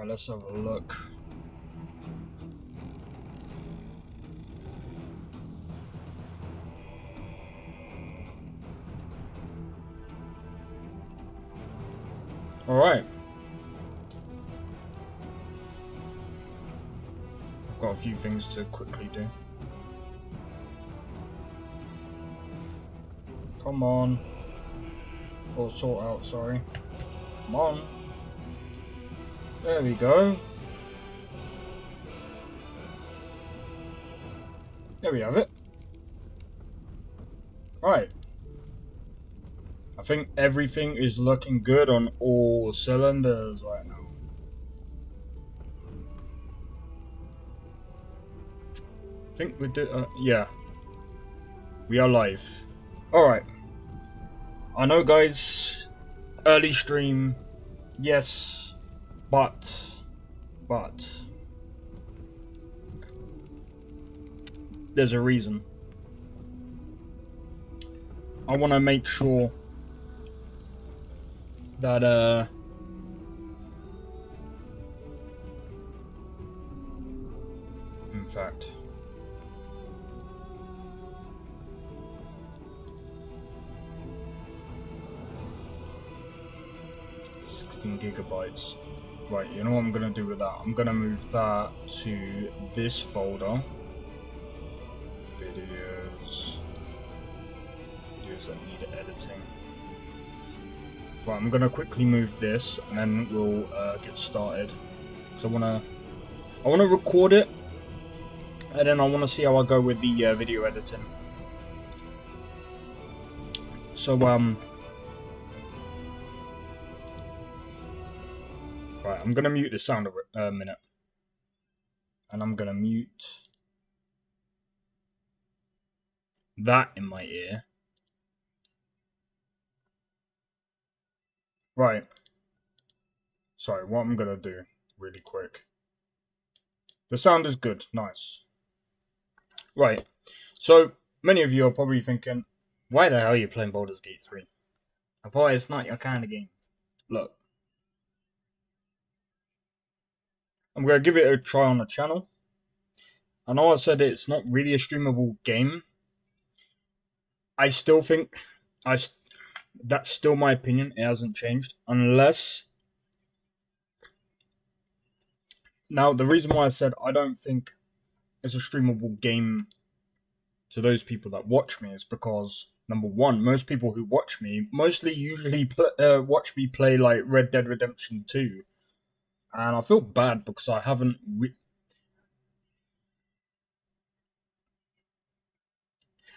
Right, let's have a look. Alright. I've got a few things to quickly do. Come on. Or sort out, sorry. Come on. There we go. There we have it. Right. I think everything is looking good on all cylinders right now. I think we do. Yeah. We are live. Alright. I know, guys. Early stream. Yes. But. There's a reason. I want to make sure that in fact, GB. Right, you know what I'm gonna do with that? I'm gonna move that to this folder. Videos that need editing. Right, I'm gonna quickly move this, and then we'll get started. Because I wanna record it, and then I wanna see how I go with the video editing. So right, I'm gonna mute the sound a minute, and I'm gonna mute that in my ear. Right. Sorry, what I'm gonna do really quick. The sound is good, nice. Right. So many of you are probably thinking, why the hell are you playing Baldurs Gate 3? I thought it's not your kind of game. Look. I'm gonna give it a try on the channel. I know I said it's not really a streamable game. I still think that's still my opinion. It hasn't changed. Unless... Now, the reason why I said I don't think it's a streamable game to those people that watch me is because, number one, most people who watch me usually watch me play like Red Dead Redemption 2. And I feel bad because I haven't...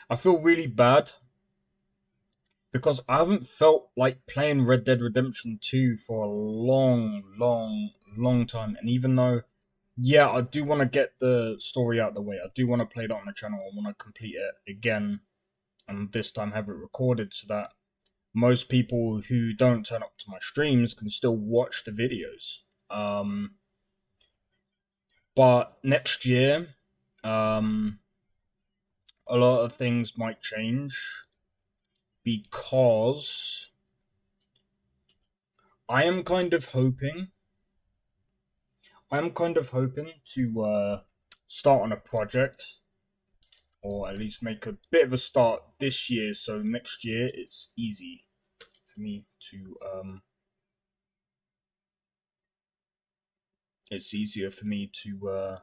I feel really bad because I haven't felt like playing Red Dead Redemption 2 for a long time. And even though, yeah, I do want to get the story out of the way, I do want to play it on the channel, I want to complete it again, and this time have it recorded so that most people who don't turn up to my streams can still watch the videos. But next year, a lot of things might change because I am kind of hoping to start on a project, or at least make a bit of a start this year, so next year it's easy for me to it's easier for me to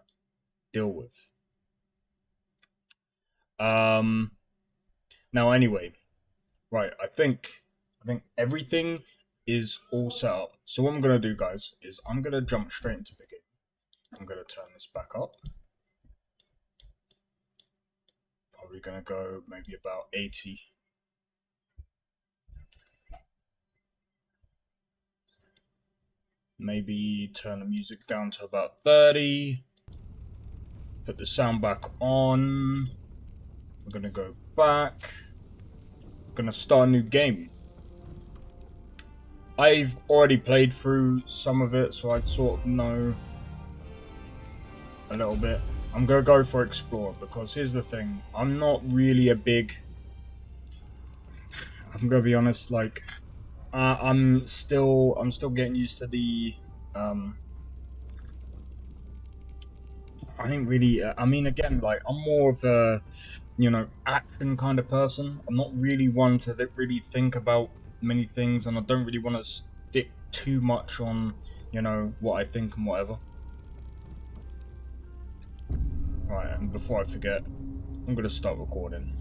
deal with. Now anyway, right, I think everything is all set up. So what I'm gonna do, guys, is I'm gonna jump straight into the game. I'm gonna turn this back up. Probably gonna go maybe about 80. Maybe turn the music down to about 30. Put the sound back on. We're gonna go back. We're gonna start a new game. I've already played through some of it, so I sort of know a little bit. I'm gonna go for Explorer because here's the thing: I'm not really a big... I'm gonna be honest, like I'm still getting used to the I didn't really. I mean, again, like I'm more of a, action kind of person. I'm not really one to really think about many things, and I don't really want to stick too much on, what I think and whatever. Right, and before I forget, I'm gonna start recording.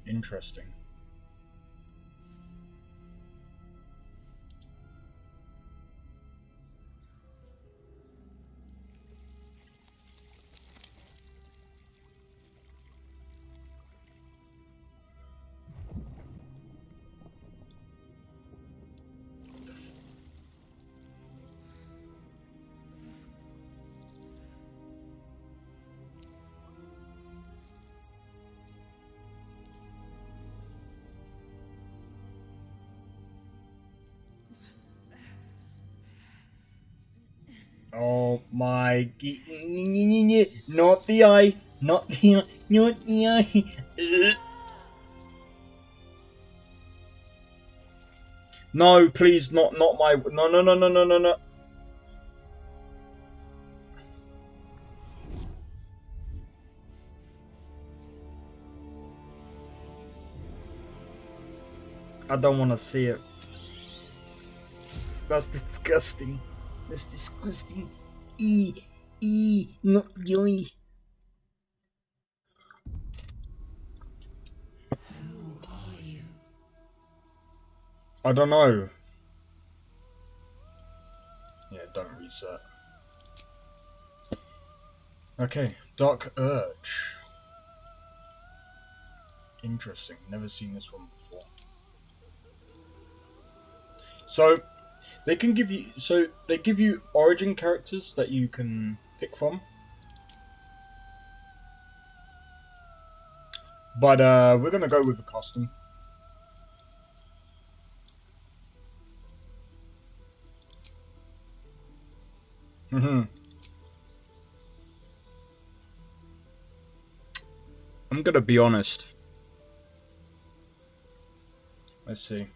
Interesting. Oh my, not the eye, not the eye, not the eye. No, please, not my. No, no, no, no, no, no, no. I don't want to see it. That's disgusting. That's disgusting. Not joy. Who are you? I don't know. Yeah, don't reset. Okay, Dark Urge. Interesting. Never seen this one before. So they give you origin characters that you can pick from. But we're gonna go with a custom. I'm gonna be honest. Let's see.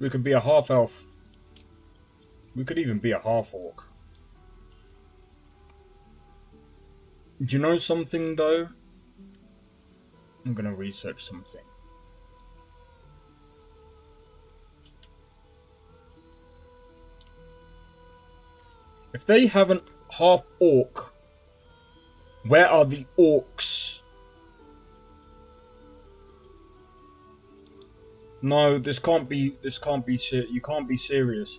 We could be a half elf. We could even be a half orc. Do you know something though? I'm gonna research something. If they have an half orc, where are the orcs? No, this can't be. You can't be serious.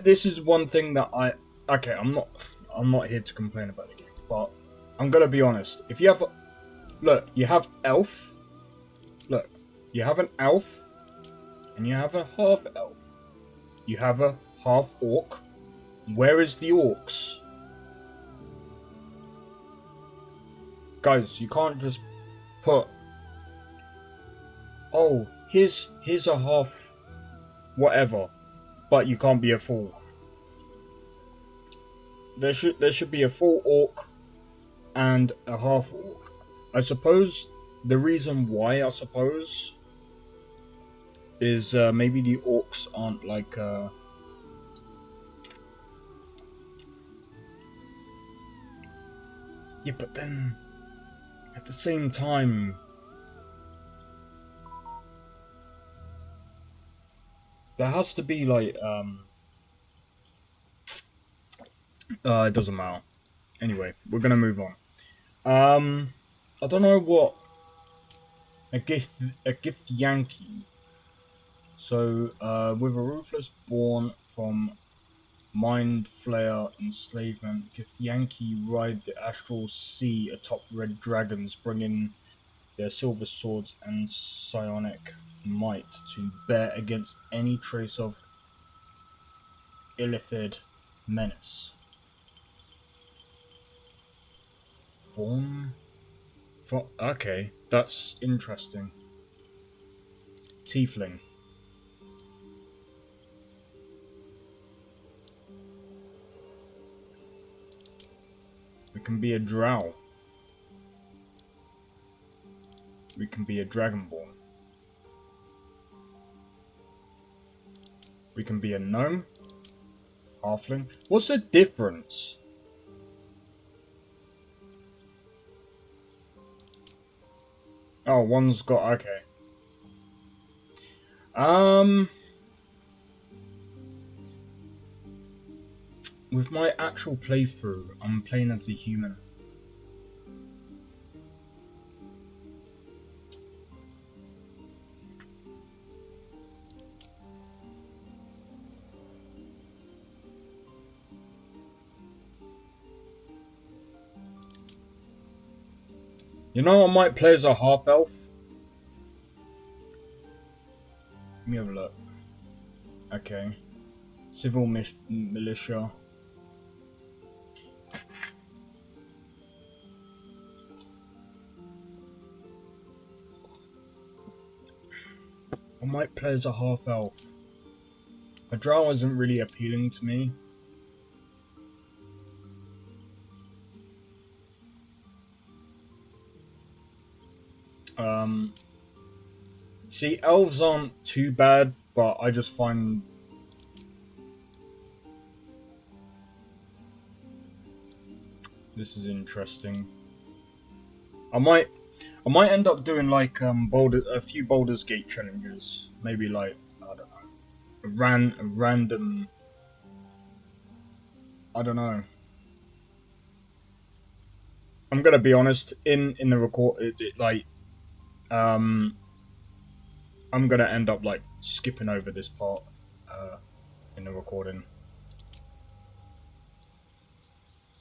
This is one thing that I. Okay, I'm not here to complain about the game, but I'm gonna be honest. If you have, look, you have elf. Look, you have an elf, and you have a half elf. You have a half orc. Where is the orcs? Guys, you can't just put. Oh, here's a half, whatever, but you can't be a full. There should be a full orc and a half orc. I suppose the reason why is maybe the orcs aren't like yeah, but then at the same time there has to be like it doesn't matter. Anyway, we're gonna move on. I don't know what a gift Yankee. So with a ruthless born from mind flayer enslavement, Githyanki ride the astral sea atop red dragons, bringing their silver swords and psionic might to bear against any trace of illithid menace. Born for okay, that's interesting. Tiefling. We can be a drow. We can be a dragonborn. We can be a gnome. Halfling. What's the difference? Oh, one's got okay. With my actual playthrough, I'm playing as a human. You know, I might play as a half-elf. Let me have a look. Okay. Civil militia. I might play as a half-elf. A drow isn't really appealing to me. See, elves aren't too bad, but I just find this is interesting. I might end up doing like a few Baldurs Gate challenges. Maybe like I don't know, a random. I don't know. I'm gonna be honest. In the record, I'm gonna end up like skipping over this part in the recording.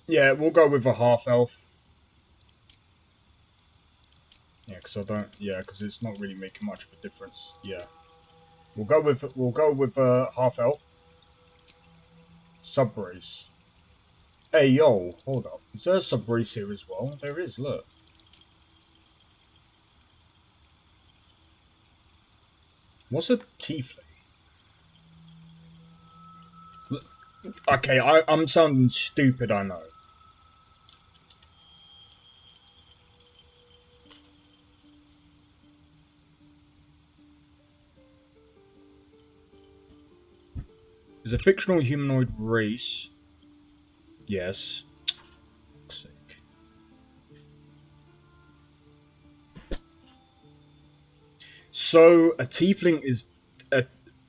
Yeah, we'll go with a half elf. Yeah, because it's not really making much of a difference. Yeah, we'll go with half elf. Sub race. Hey yo, hold up. Is there a sub race here as well? There is. Look. What's a tiefling? Okay, I'm sounding stupid, I know. Is a fictional humanoid race. Yes. So, a tiefling is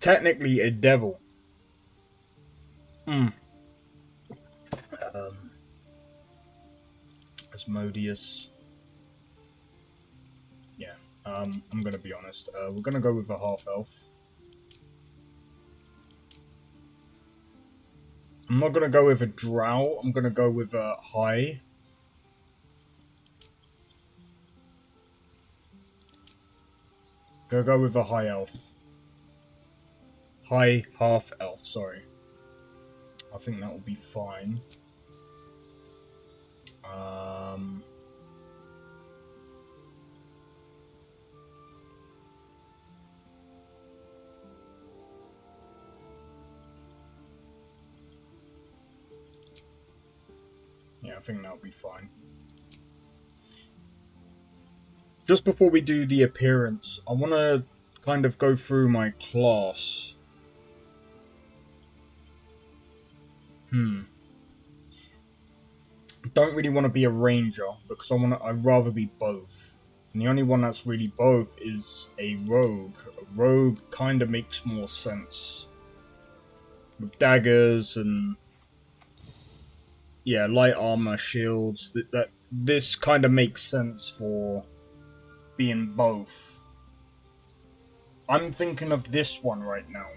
technically a devil. Asmodeus. Yeah, I'm gonna be honest. We're gonna go with a half-elf. I'm not gonna go with a drow, I'm gonna go with a high. Gonna go with a high elf. High half-elf, sorry. I think that will be fine. Yeah, I think that'll be fine. Just before we do the appearance, I want to kind of go through my class. Don't really want to be a ranger because I'd rather be both. And the only one that's really both is a rogue. A rogue kind of makes more sense. With daggers and yeah, light armor, shields. This kind of makes sense for being both. I'm thinking of this one right now.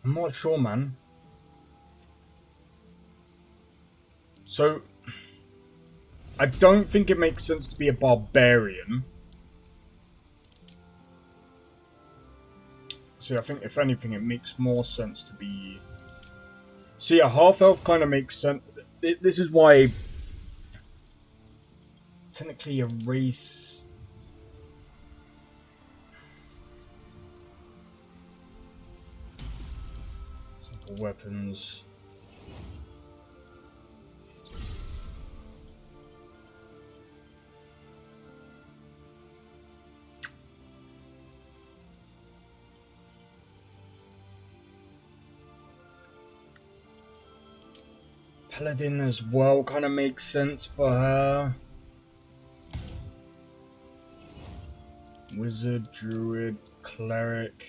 I'm not sure, man. So, I don't think it makes sense to be a barbarian. See, I think if anything, it makes more sense to be... See, a half-elf kind of makes sense. This is why... Technically a race... Simple weapons... Paladin as well kind of makes sense for her. Wizard, druid, cleric.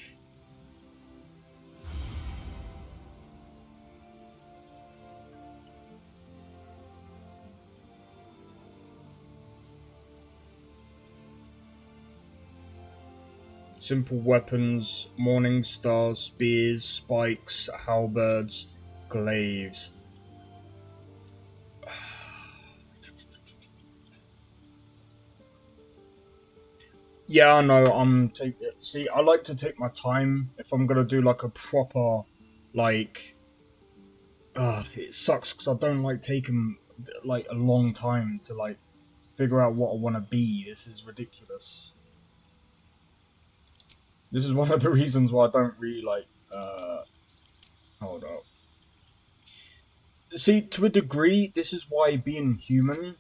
Simple weapons, morning stars, spears, spikes, halberds, glaives. Yeah, I know. See, I like to take my time if I'm gonna do like a proper, like. It sucks because I don't like taking like a long time to like figure out what I want to be. This is ridiculous. This is one of the reasons why I don't really like. Hold up. See, to a degree, this is why being human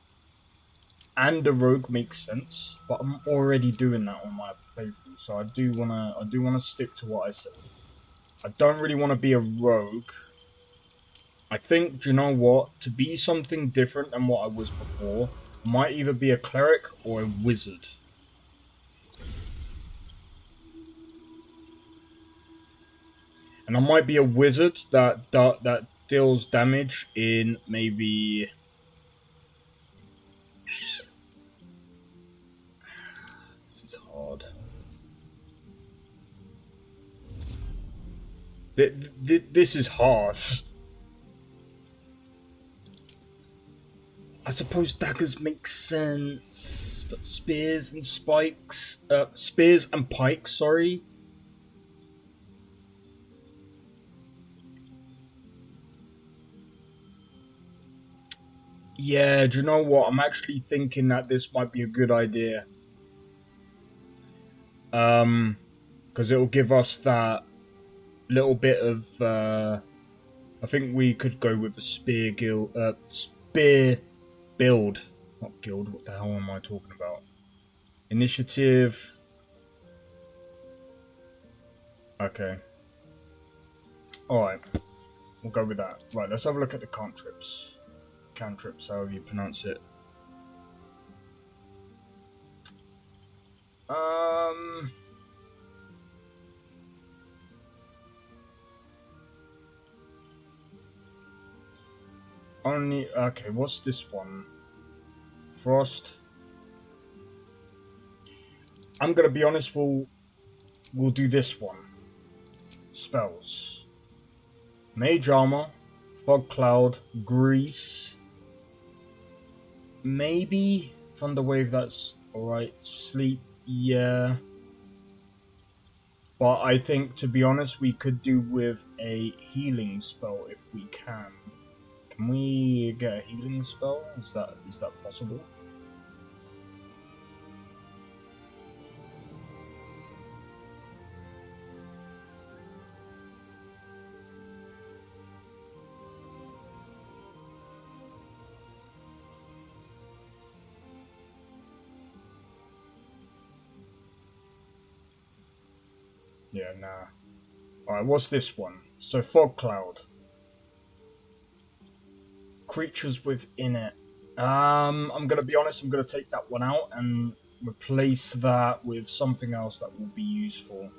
and a rogue makes sense, but I'm already doing that on my playthrough, so I do wanna stick to what I said. I don't really want to be a rogue. I think, do you know what? To be something different than what I was before, I might either be a cleric or a wizard. And I might be a wizard that deals damage in maybe... This is hard. This is hard. I suppose daggers make sense, but spears and spikes... spears and pikes, sorry. Yeah, do you know what? I'm actually thinking that this might be a good idea. Because it'll give us that little bit of... I think we could go with a spear guild... spear build. Not guild, what the hell am I talking about? Initiative. Okay. Alright. We'll go with that. Right, let's have a look at the cantrips. Cantrips, however you pronounce it. Only... Okay, what's this one? Frost. I'm gonna be honest, we'll do this one. Spells. Mage Armor, Fog Cloud, Grease. Maybe Thunderwave, that's alright. Sleep, yeah. But I think, to be honest, we could do with a healing spell if we can. Can we get a healing spell? Is that possible? Yeah, nah. Alright, what's this one? So, Fog Cloud. Creatures within it. I'm gonna be honest, I'm gonna take that one out and replace that with something else that will be useful.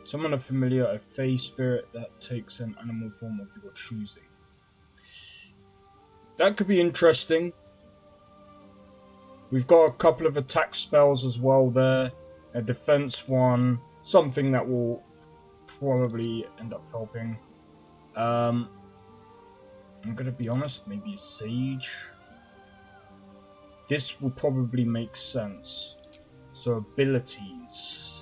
Summon a familiar, a fey spirit that takes an animal form of your choosing. That could be interesting. We've got a couple of attack spells as well there. A defense one. Something that will probably end up helping. I'm gonna be honest, maybe a Sage. This will probably make sense. So abilities.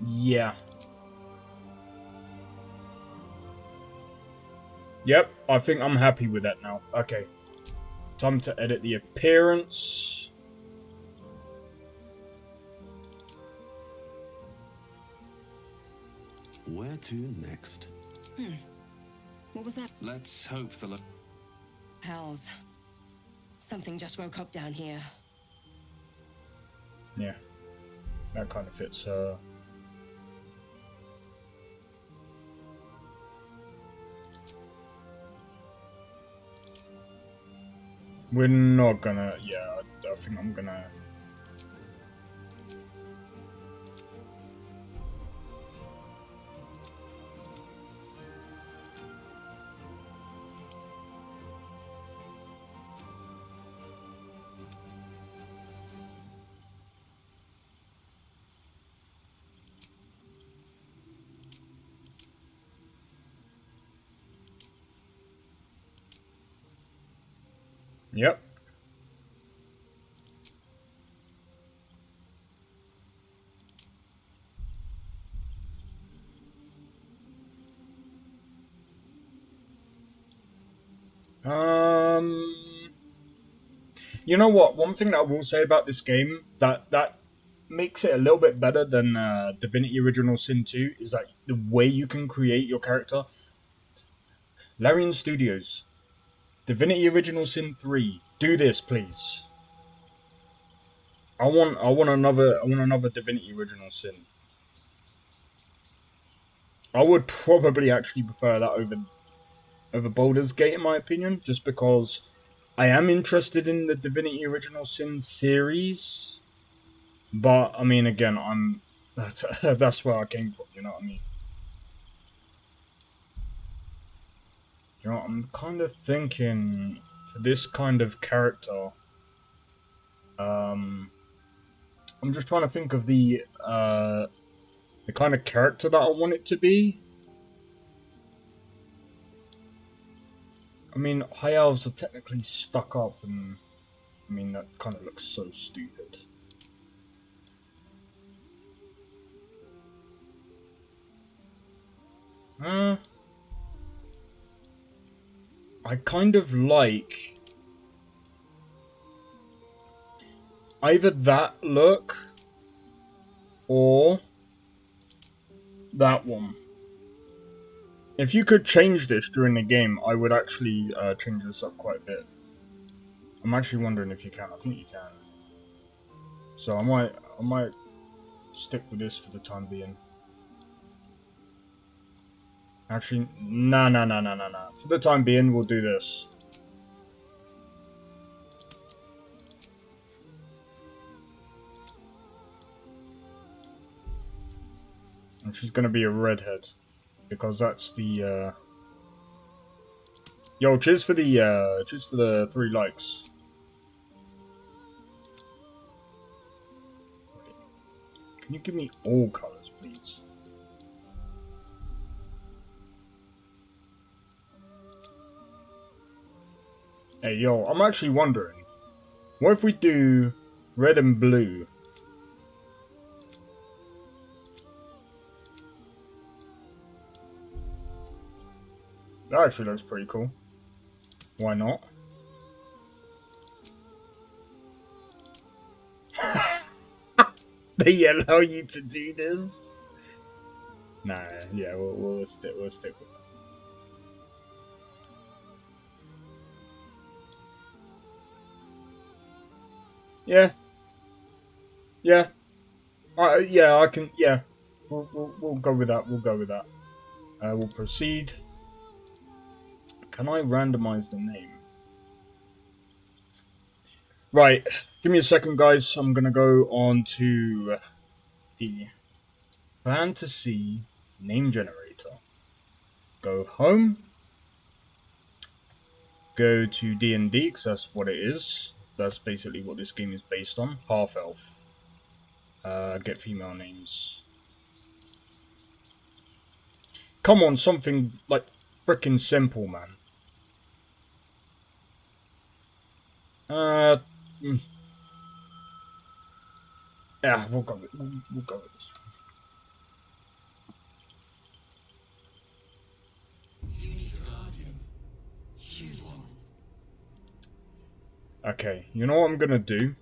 Yeah. Yep, I think I'm happy with that now. Okay. Time to edit the appearance. Where to next? What was that? Let's hope the Hells. Something just woke up down here. Yeah. That kind of fits, We're not gonna... Yeah, I think I'm gonna... Yep. You know what? One thing that I will say about this game that makes it a little bit better than Divinity Original Sin 2 is that the way you can create your character. Larian Studios, Divinity Original Sin 3, do this, please. I want another Divinity Original Sin. I would probably actually prefer that over Baldur's Gate, in my opinion, just because I am interested in the Divinity Original Sin series. But I mean, again, that's where I came from. You know what I mean? You know, I'm kind of thinking for this kind of character. I'm just trying to think of the kind of character that I want it to be. I mean, high elves are technically stuck up, and I mean that kind of looks so stupid. I kind of like either that look or that one. If you could change this during the game, I would actually change this up quite a bit. I'm actually wondering if you can. I think you can. So I might stick with this for the time being. Actually, no. For the time being, we'll do this. And she's gonna be a redhead. Because that's the, Yo, cheers for the 3 likes. Can you give me all colours, please? Hey, yo, I'm actually wondering, what if we do red and blue? That actually looks pretty cool. Why not? They allow you to do this? Nah, yeah, we'll stick with that. Yeah. Yeah. Yeah, I can. Yeah. We'll go with that. We'll go with that. We'll proceed. Can I randomize the name? Right. Give me a second, guys. I'm gonna go on to the fantasy name generator. Go home. go to D&D, because that's what it is. That's basically what this game is based on. Half-elf. Get female names. Come on, something, like, freaking simple, man. Yeah, we'll go with this one. Okay, you know what I'm gonna do?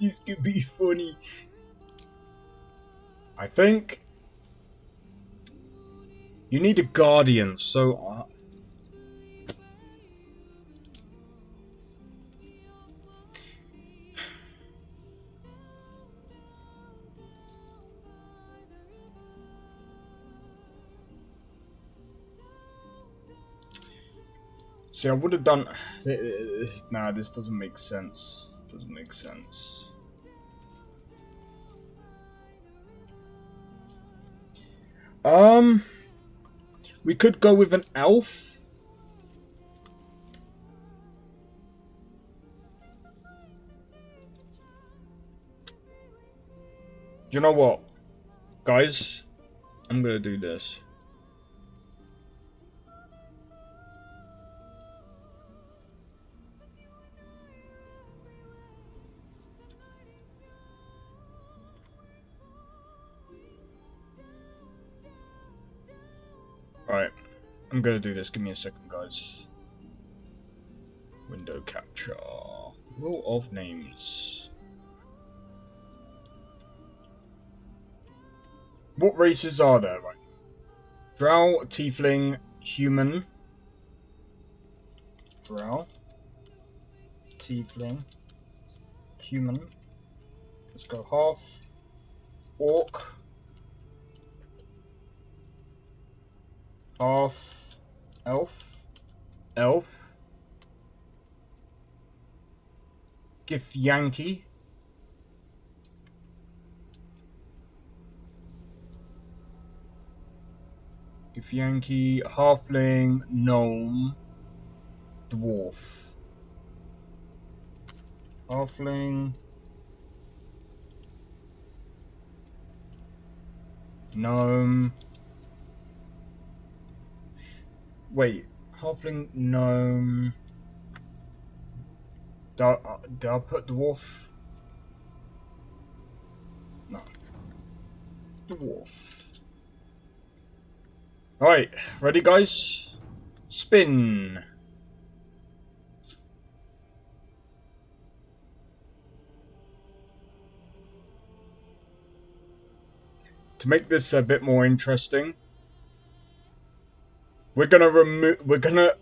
This could be funny. I think you need a guardian, so see, I would have done. Nah, this doesn't make sense. Doesn't make sense. We could go with an elf. You know what, guys? I'm gonna do this. Alright, I'm gonna do this. Give me a second, guys. Window capture. Rule of names. What races are there, right? Drow, Tiefling, Human. Drow, Tiefling, Human. Let's go half. Orc. Half. Elf. Elf. Githyanki. Githyanki. Halfling. Gnome. Dwarf. Halfling. Gnome. Wait, halfling, gnome. Did I put dwarf? No. Dwarf. Alright, ready, guys? Spin. To make this a bit more interesting, we're gonna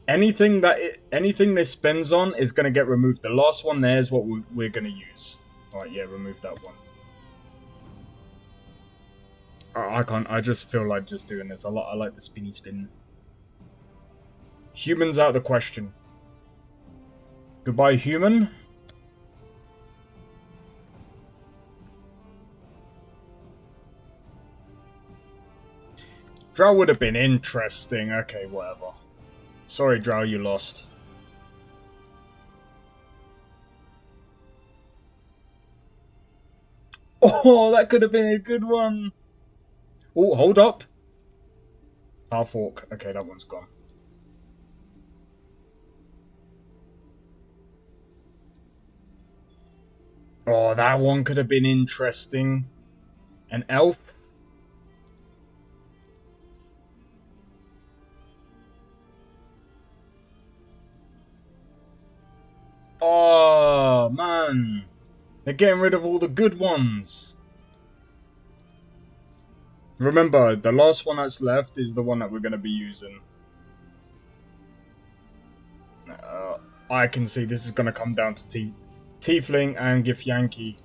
anything this spins on is gonna get removed. The last one there is what we're gonna use. Alright, yeah, remove that one. I can't. I just feel like just doing this. I like the spinny spin. Humans out of the question. Goodbye, human. Drow would have been interesting. Okay, whatever. Sorry, Drow, you lost. Oh, that could have been a good one. Oh, hold up. Half orc. Okay, that one's gone. Oh, that one could have been interesting. An elf. Oh, man. They're getting rid of all the good ones. Remember, the last one that's left is the one that we're going to be using. I can see this is going to come down to Tiefling and Githyanki.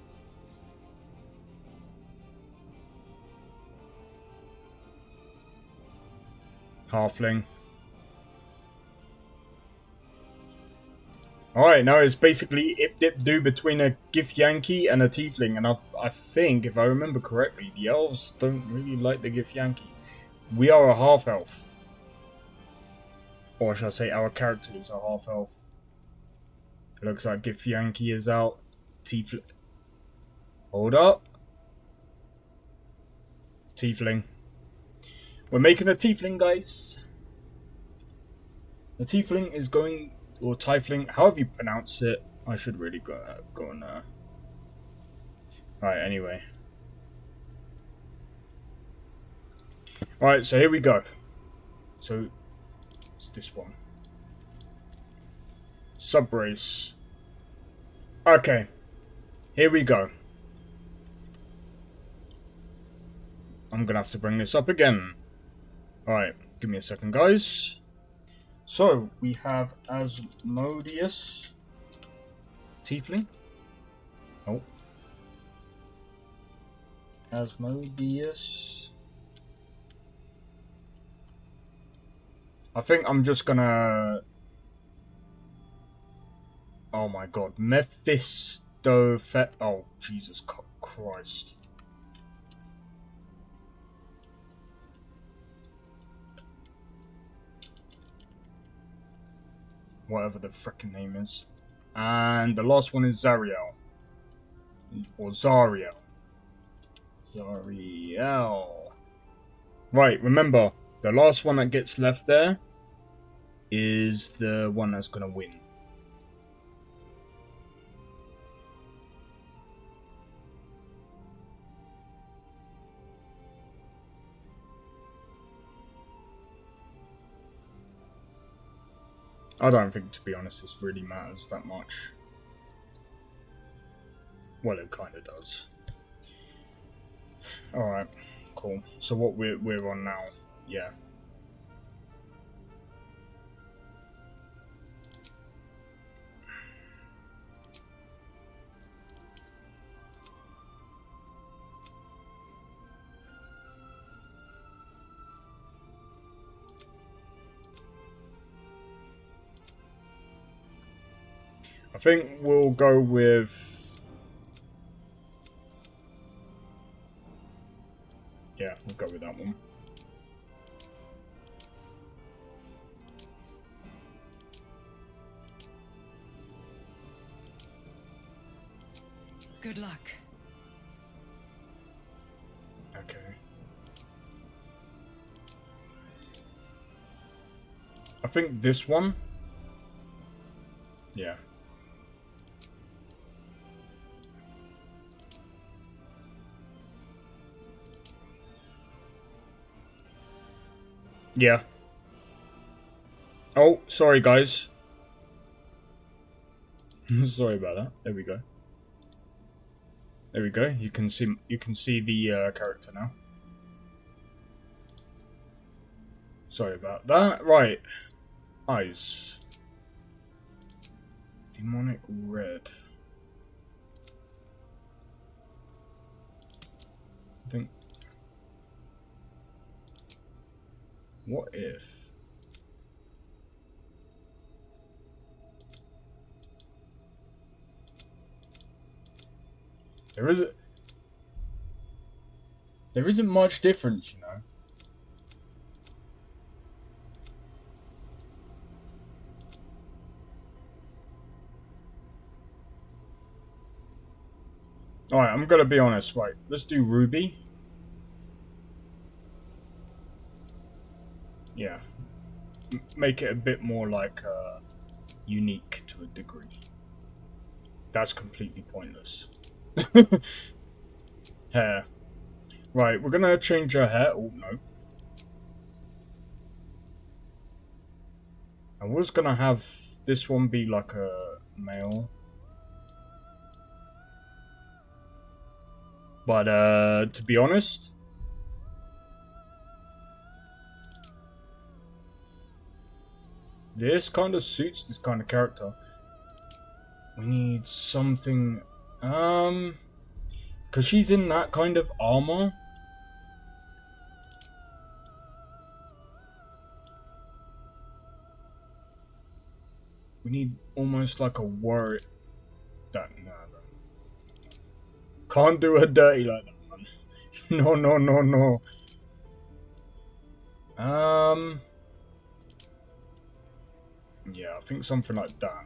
Halfling. Alright, now it's basically ip-dip-do between a Githyanki and a Tiefling, and I think, if I remember correctly, the elves don't really like the Githyanki. We are a half-elf. Or should I say our character is a half-elf. It looks like Githyanki is out. Tiefling. Hold up. Tiefling. We're making a Tiefling, guys. The Tiefling is going... Or Tiefling, however you pronounce it. I should really go on there. Alright, anyway. Alright, so here we go. So, it's this one. Subrace. Okay. Here we go. I'm gonna have to bring this up again. Alright, give me a second, guys. So, we have Asmodeus. Tiefling. Oh. Asmodeus. I think I'm just gonna... Oh my god. Mephistopheles. Oh, Jesus Christ. Whatever the frickin' name is. And the last one is Zariel. Or Zariel. Zariel. Right, remember, the last one that gets left there is the one that's gonna win. I don't think, to be honest, this really matters that much. Well, it kind of does. Alright, cool. So what we're on now, yeah. I think we'll go with... Yeah, we'll go with that one. Good luck. Okay. I think this one... Yeah. Yeah. Oh, sorry guys. Sorry about that. There we go. There we go. You can see the character now. Sorry about that. Right. Eyes. Demonic red. I think. What if? There isn't much difference, you know. Alright, I'm gonna be honest, right. Let's do Ruby. Yeah. Make it a bit more like unique to a degree. That's completely pointless. Hair. Right, we're gonna change her hair. Oh, no. I was gonna have this one be like a male. But, to be honest... This kind of suits this kind of character. We need something, because she's in that kind of armor. We need almost like a warrior. That no, can't do her dirty like that, man. No, no, no, no. Yeah, I think something like that.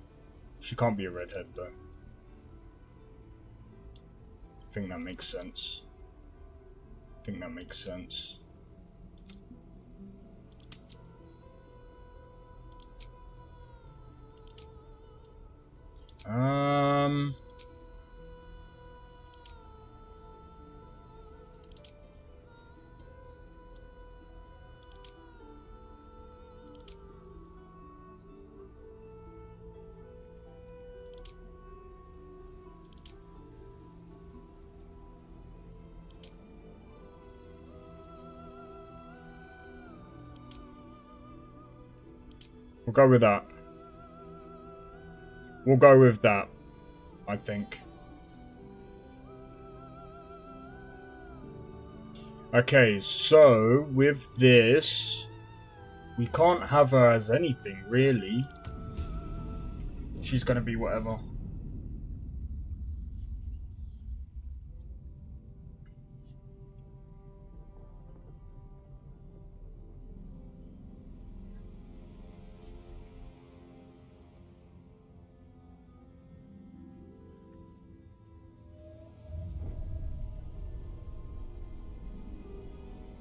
She can't be a redhead though. I think that makes sense. I think that makes sense. We'll go with that. We'll go with that, I think. Okay, so with this, we can't have her as anything, really. She's gonna be whatever.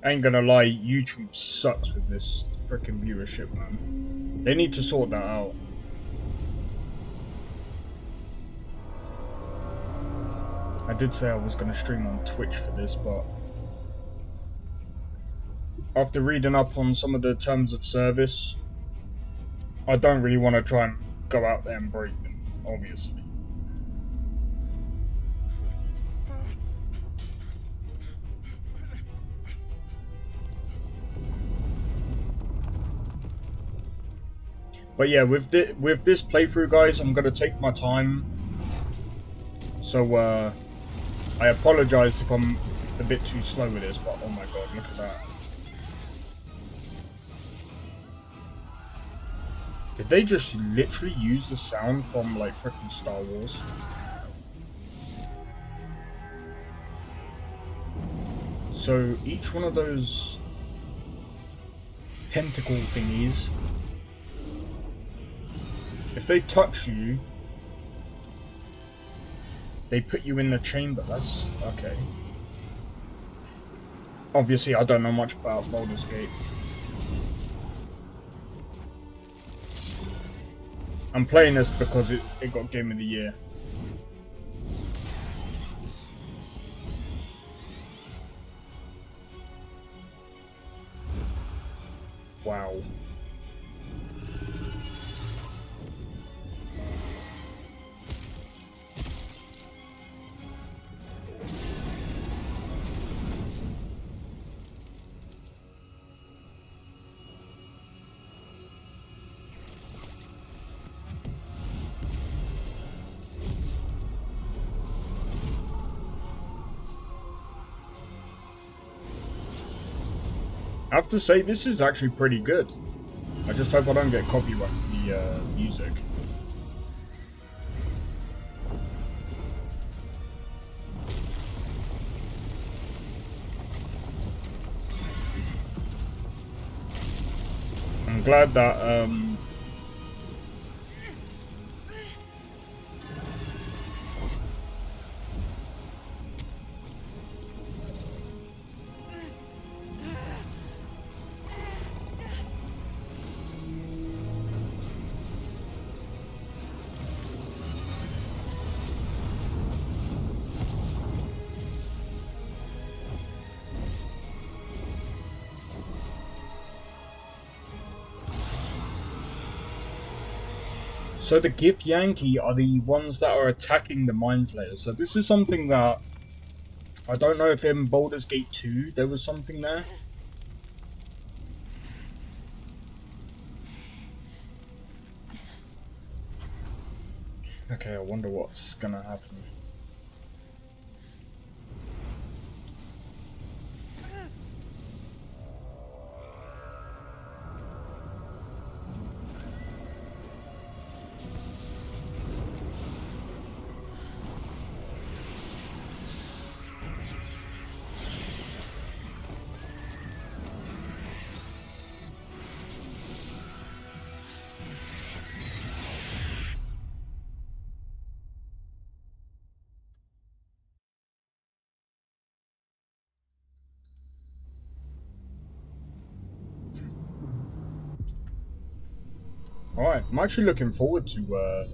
I ain't gonna lie, YouTube sucks with this freaking viewership, man. They need to sort that out. I did say I was gonna stream on Twitch for this, but after reading up on some of the terms of service, I don't really want to try and go out there and break them, obviously. But yeah, with this playthrough, guys, I'm gonna take my time. So I apologize if I'm a bit too slow with this, but oh my god, look at that. Did they just literally use the sound from like freaking Star Wars? So each one of those tentacle thingies, if they touch you, they put you in the chamber. That's okay. Obviously, I don't know much about Baldurs Gate. I'm playing this because it got Game of the Year. Wow. I have to say, this is actually pretty good. I just hope I don't get copyright for the music. I'm glad that so the Gith Yankee are the ones that are attacking the Mind Flayers. So this is something that I don't know if in Baldur's Gate 2 there was something there. Okay, I wonder what's gonna happen. Alright, I'm actually looking forward to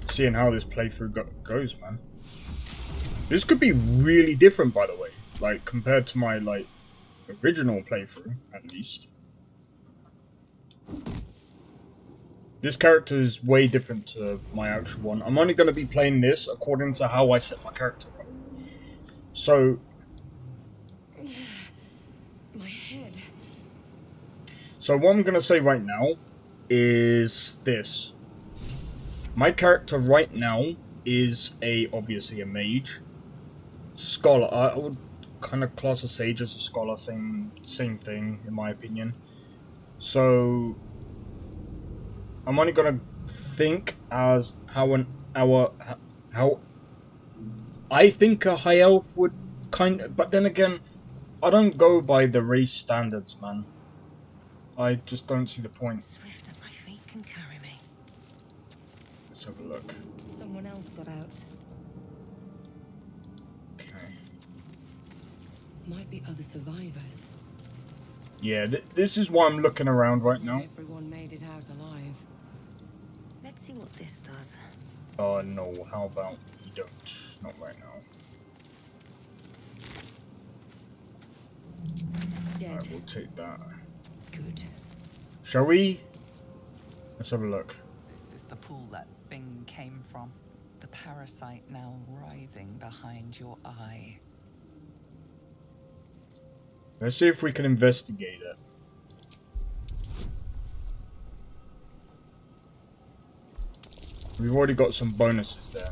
seeing how this playthrough goes, man. This could be really different, by the way, like compared to my original playthrough, at least. This character is way different to my actual one. I'm only going to be playing this according to how I set my character up. So, My head. so what I'm going to say right now is this. My character right now is obviously a mage. Scholar. I would kind of class a sage as a scholar, same thing in my opinion. So I'm only gonna think as how I think a high elf would but then again, I don't go by the race standards, man. I just don't see the point. Swift as my feet can carry me. Let's have a look. Someone else got out. Okay. Might be other survivors. Yeah, this is why I'm looking around right now. Everyone made it out alive. Let's see what this does. Oh no, how about you don't? Not right now. Dead. Alright, we'll take that. Good. Shall we? Let's have a look. This is the pool that thing came from. The parasite now writhing behind your eye. Let's see if we can investigate it. We've already got some bonuses there.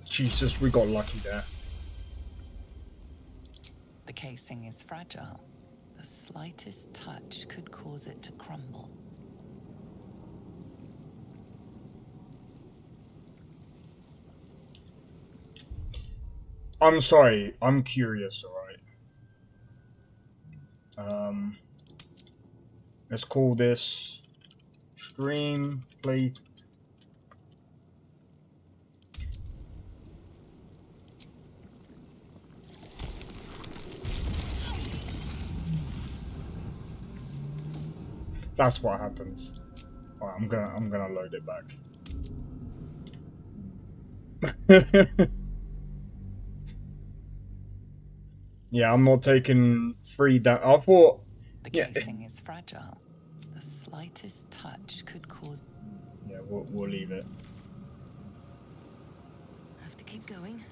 Jesus, we got lucky there. The casing is fragile. The slightest touch could cause it to crumble. I'm sorry, I'm curious, alright. Let's call this stream play. That's what happens. Alright, I'm gonna load it back. Yeah, I'm not taking 3 down. I thought. The Yeah. casing is fragile. The slightest touch could cause... Yeah, we'll leave it. Have to keep going.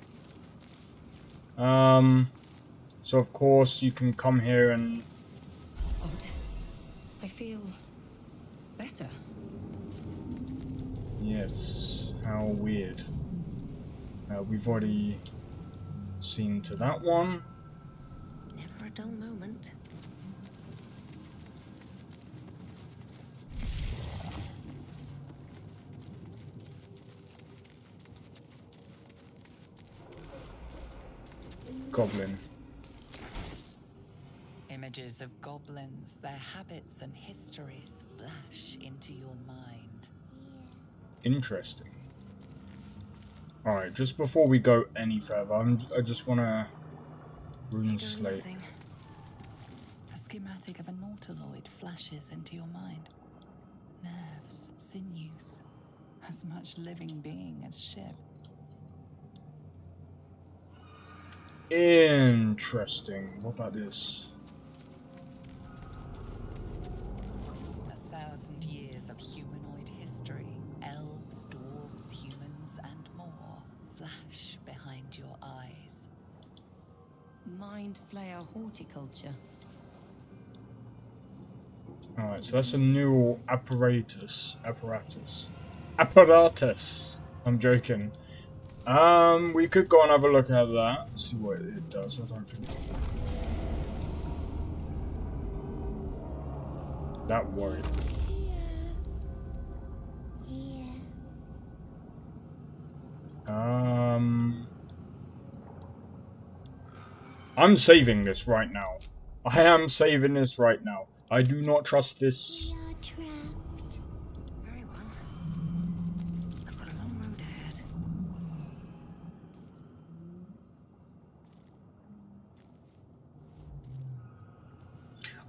So of course you can come here and... Odd. I feel better. Yes, how weird. We've already seen to that one. Never a dull moment. Goblin. Images of goblins, their habits and histories flash into your mind. Interesting. Alright, just before we go any further, I just want to rune Here goes slate. nothing. A schematic of a nautiloid flashes into your mind. Nerves, sinews, as much living being as ship. Interesting. What about this? 1,000 years of humanoid history. Elves, dwarves, humans, and more flash behind your eyes. Mind flayer horticulture. Alright, so that's a new apparatus. I'm joking. We could go and have a look at that. See what it does. I don't think that worried. I'm saving this right now. I am saving this right now. I do not trust this. We are trapped. Very well. I've got a long road ahead.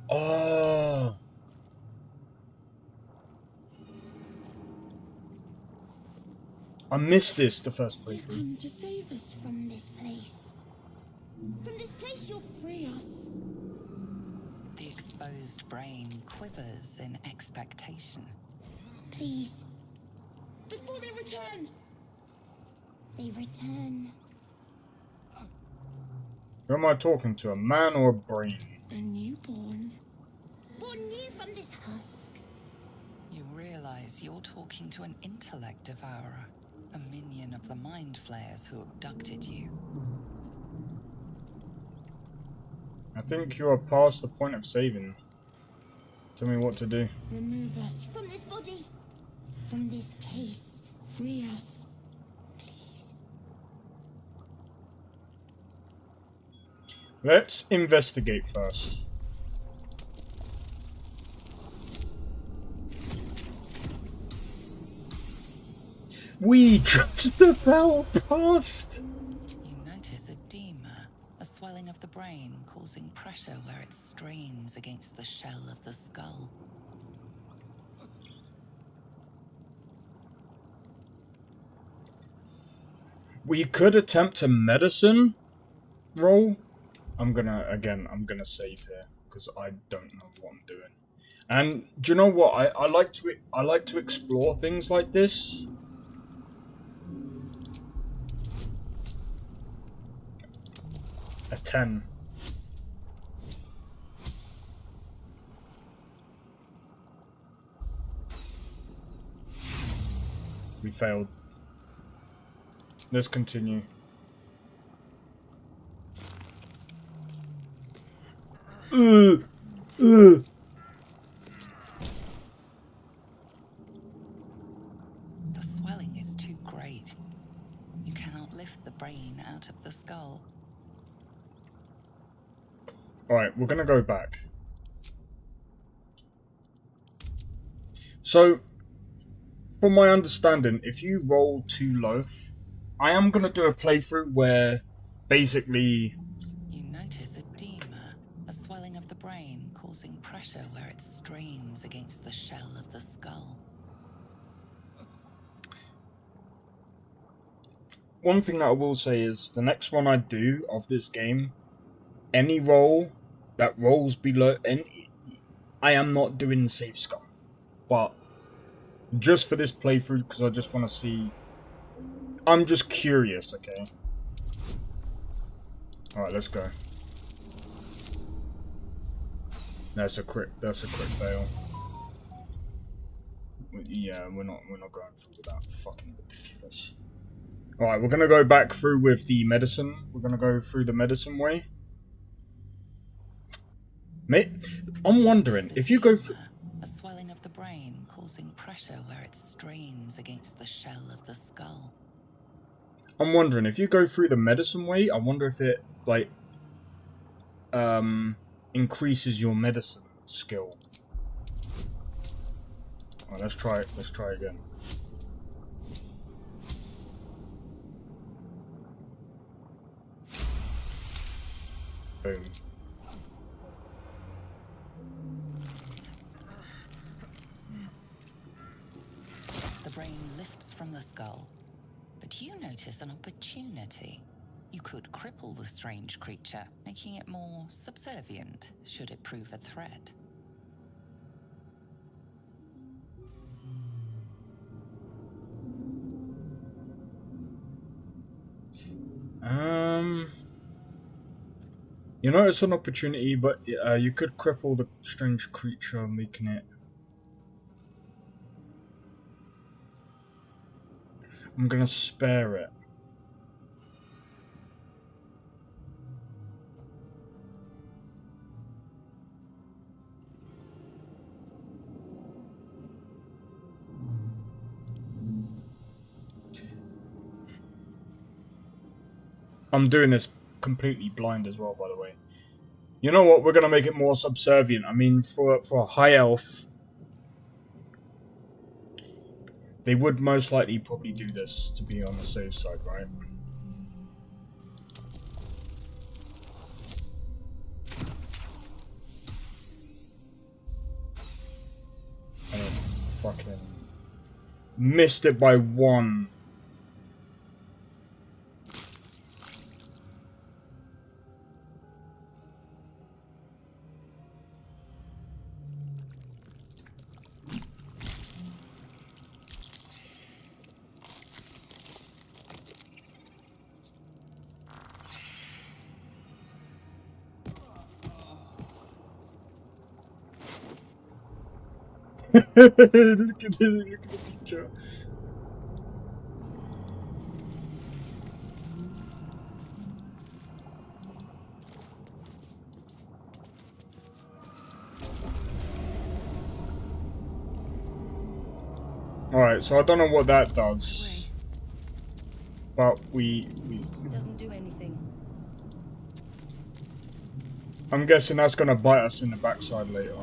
Oh. I missed this the first You've playthrough. come to save us from this place. From this place you'll free us. The exposed brain quivers in expectation. Please. Before they return. They return. Who am I talking to? A man or a brain? A newborn. Born new from this husk. You realize you're talking to an intellect devourer, a minion of the mind flayers who abducted you. I think you are past the point of saving. Tell me what to do. Remove us from this body. From this case. Free us. Please. Let's investigate first. We just about passed. You notice edema, a swelling of the brain causing pressure where it strains against the shell of the skull. We could attempt a medicine roll. I'm gonna save here because I don't know what I'm doing. And do you know what? I like to explore things like this. A 10. We failed. Let's continue. The swelling is too great. You cannot lift the brain out of the skull. Alright, we're gonna go back. So, from my understanding, if you roll too low, I am gonna do a playthrough where basically You notice edema, a swelling of the brain causing pressure where it strains against the shell of the skull. one thing that I will say is the next run I do of this game, any roll that rolls below I am not doing safe scum. But just for this playthrough, because I just want to see. I'm just curious, okay? Alright, let's go. That's a crit fail. Yeah, we're not going through with that. Fucking ridiculous. Alright, we're gonna go back through with the medicine. We're gonna go through the medicine way. Mate, I'm wondering, if you go through... A swelling of the brain causing pressure where it strains against the shell of the skull. I'm wondering, if you go through the medicine way, I wonder if it, like, increases your medicine skill. Alright, let's try it. Let's try again. Boom. The brain lifts from the skull, but you notice an opportunity. You could cripple the strange creature, making it more subservient should it prove a threat. You know, it's an opportunity, but you could cripple the strange creature, making it... I'm gonna spare it. I'm doing this completely blind as well, by the way. You know what? We're gonna make it more subservient. I mean, for a high elf, they would most likely probably do this to be on the safe side, right? And it fucking missed it by 1. Look at the picture. Alright, so I don't know what that does. But we It doesn't do anything. I'm guessing that's gonna bite us in the backside later.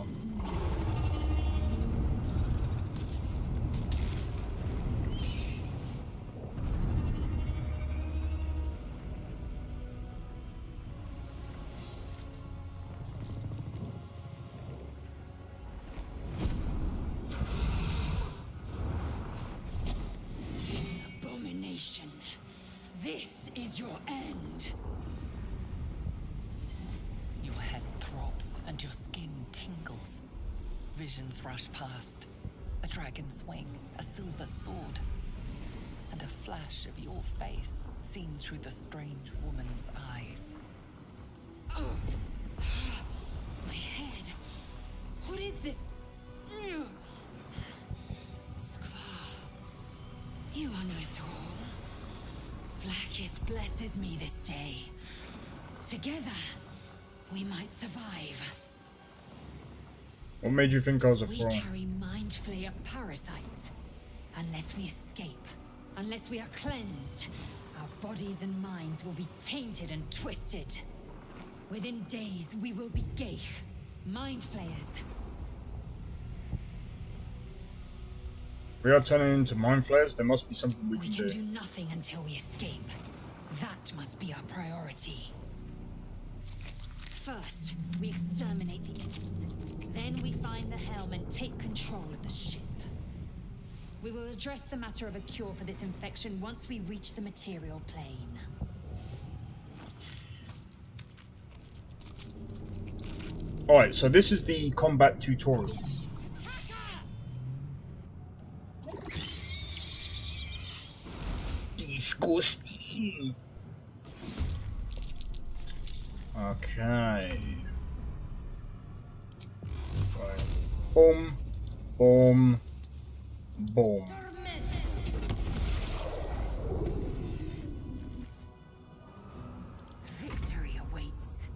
Abomination. This is your end. Your head throbs and your skin tingles. Visions rush past. A dragon's wing, a silver sword, and a flash of your face seen through the strange woman's eyes. Oh, my head. What is this? Skvar, you are no thrall. Vlaakith blesses me this day. Together, we might survive. What made you think I was a We thrall? carry mind flayer parasites. Unless we escape, unless we are cleansed, our bodies and minds will be tainted and twisted. Within days, we will be Geich, mind flayers. We are turning into mind flayers. There must be something we We can can do. do nothing until we escape. That must be our priority. First, we exterminate the imps. Then we find the helm and take control of the ship. We will address the matter of a cure for this infection once we reach the material plane. Alright, so this is the combat tutorial. Disgusting. Okay. Right. Boom. Boom. Boom. Victory awaits.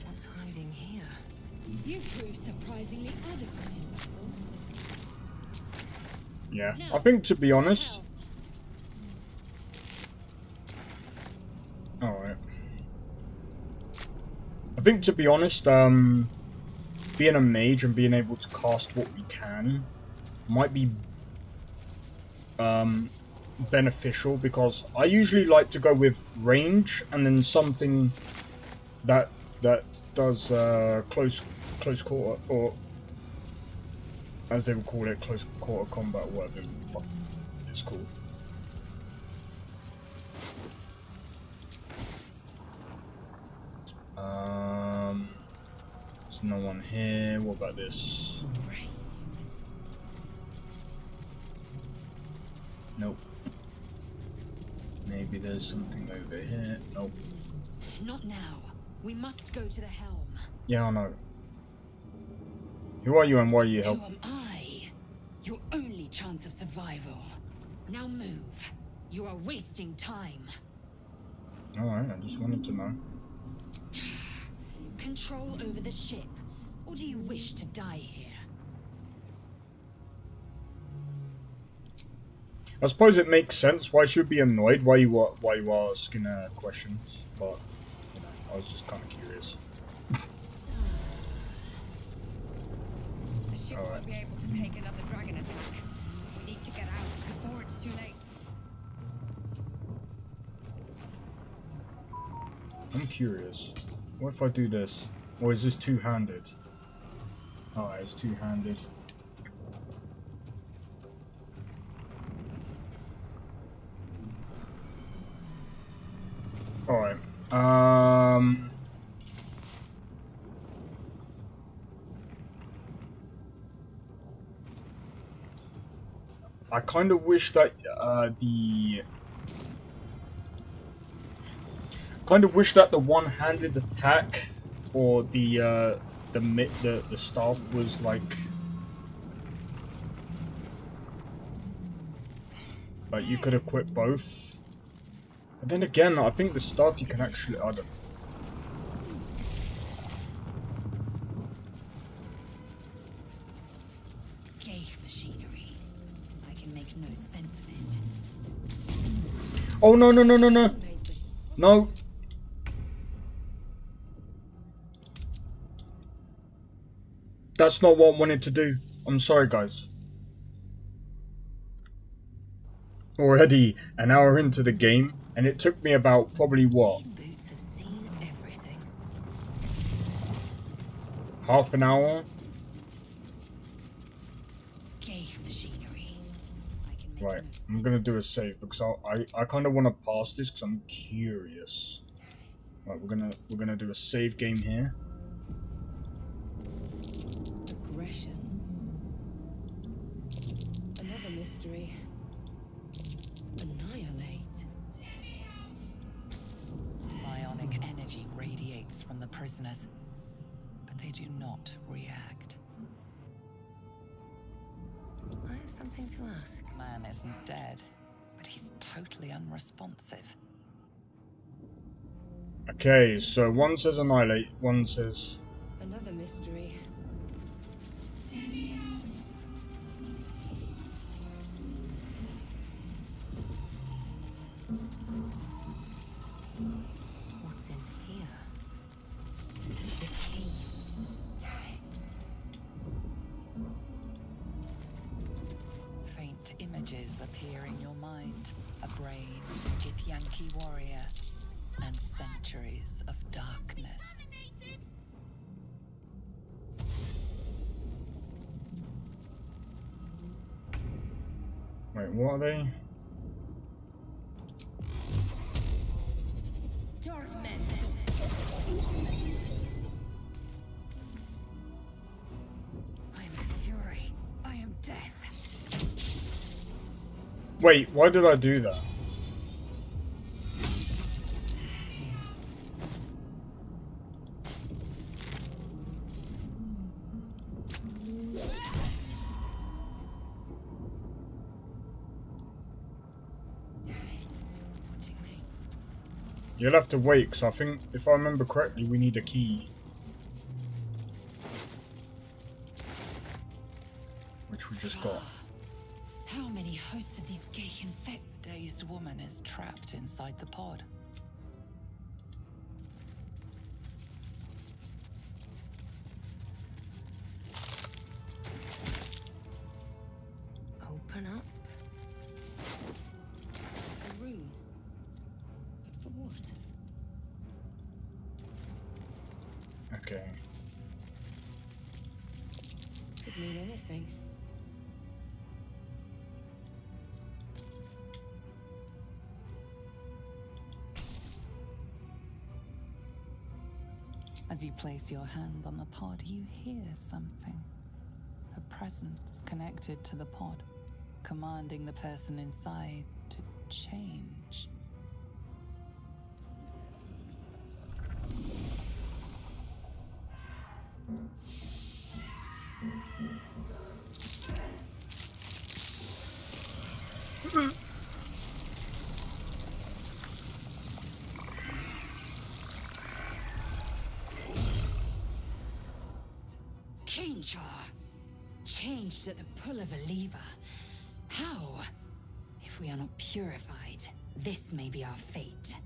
What's hiding here? You proved surprisingly adequate in battle. Yeah. I think, to be honest... Alright. I think, to be honest, being a mage and being able to cast what we can might be beneficial, because I usually like to go with range and then something that does close close quarter, or as they would call it, close quarter combat, or whatever the fuck it's called. There's no one here. What about this? Nope. Maybe there's something over here. Nope. Not now. We must go to the helm. Yeah, I know. Who are you and why are you Who helping? am I? Your only chance of survival. Now move. You are wasting time. Alright, I just wanted to know. Control over the ship. Or do you wish to die here? I suppose it makes sense why she would be annoyed why you are asking her questions, but you know, I was just kind of curious. The ship won't be able to take another dragon attack. We need to get out before it's too late. I'm curious. What if I do this? Or is this two-handed? Alright, it's two-handed. Alright. I kind of wish that the one-handed attack or the staff was like you could equip both. But then again, I think the staff you can actually Gate machinery. I can make no sense of it. Oh no no no no no no! That's not what I wanted to do. I'm sorry, guys. Already an hour into the game, and it took me about probably what? These boots have seen everything. Half an hour? Gate machinery. I can make Right, no sense. I'm gonna do a save because I kind of want to pass this because I'm curious. Right, we're gonna do a save game here. Aggression. Another mystery. Annihilate. Psionic energy radiates from the prisoners, but they do not react. I have something to ask. Man isn't dead, but he's totally unresponsive. Okay, so one says annihilate, one says Another mystery. What's in here? It's a key. Faint images appear in your mind. A brain, Githyanki warrior, and centuries of darkness. wait, what are they? I am fury. I am death. Wait, why did I do that? What do you mean? You'll have to wait, because I think, if I remember correctly, we need a key. Which we just got. How many hosts of these gay infect? Dazed woman is trapped inside the pod. Open up. A room. But for what? Okay. could mean anything. As you place your hand on the pod, you hear something. A presence connected to the pod, commanding the person inside to change. Change changed at the pull of a lever. How? If we are not purified, this may be our fate.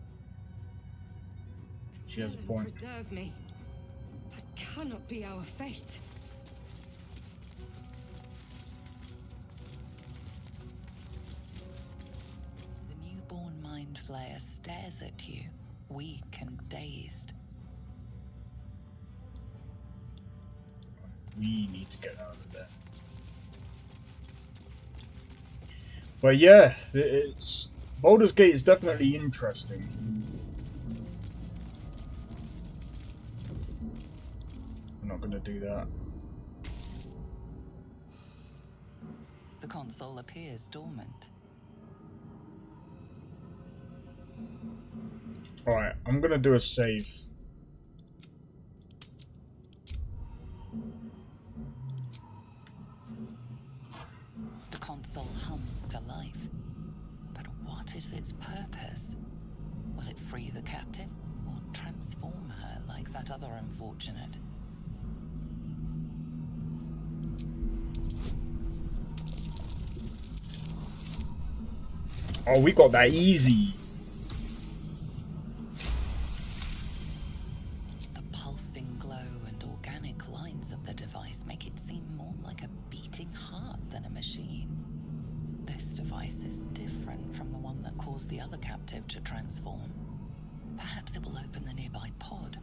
She has a point. Preserve me. That cannot be our fate. The newborn mind flayer stares at you, weak and dazed. We need to get out of there. But yeah, it's Baldur's Gate is definitely interesting. I'm not gonna do that. The console appears dormant. Alright, I'm gonna do a save. The console hums to life. But what is its purpose? Will it free the captive or transform her like that other unfortunate? Oh, we got that easy. The pulsing glow and organic lines of the device make it seem more like a beating heart than a machine. This device is different from the one that caused the other captive to transform. Perhaps it will open the nearby pod.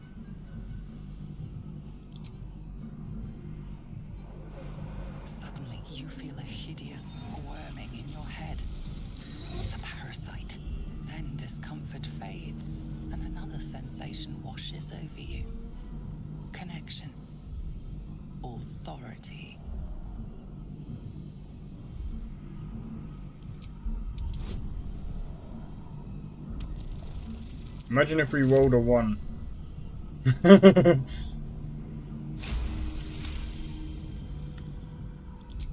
Suddenly, you feel a hideous squirming in your head. The parasite. Then discomfort fades, and another sensation washes over you. Connection. Authority. Imagine if we rolled a 1.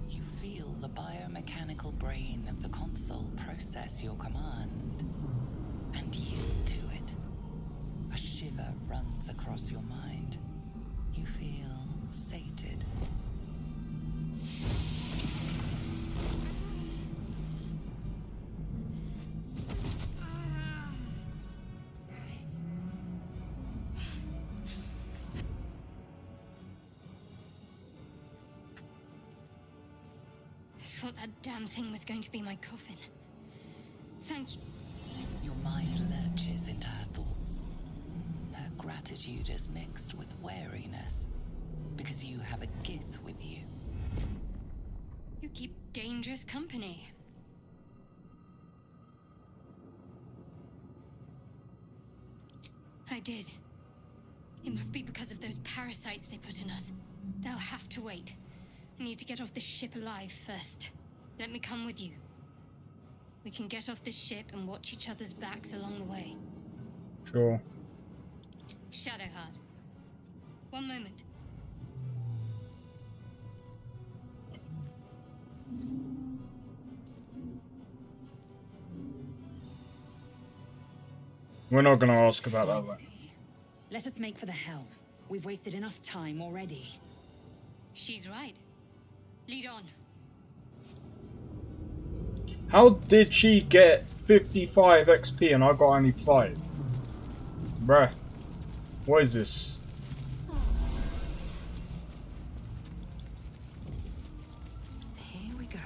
You feel the biomechanical brain of the console process your command and yield to it. A shiver runs across your mind. You feel sated. I thought that damn thing was going to be my coffin. Thank you. Your mind lurches into her thoughts. Her gratitude is mixed with wariness, because you have a Gith with you. You keep dangerous company. I did. It must be because of those parasites they put in us. They'll have to wait. I need to get off this ship alive first. Let me come with you. We can get off this ship and watch each other's backs along the way. Sure. Shadowheart. One moment. We're not gonna ask about that one. Let us make for the helm. We've wasted enough time already. She's right. Lead on. How did she get 55 XP and I got only 5? Bruh. What is this? Here we go.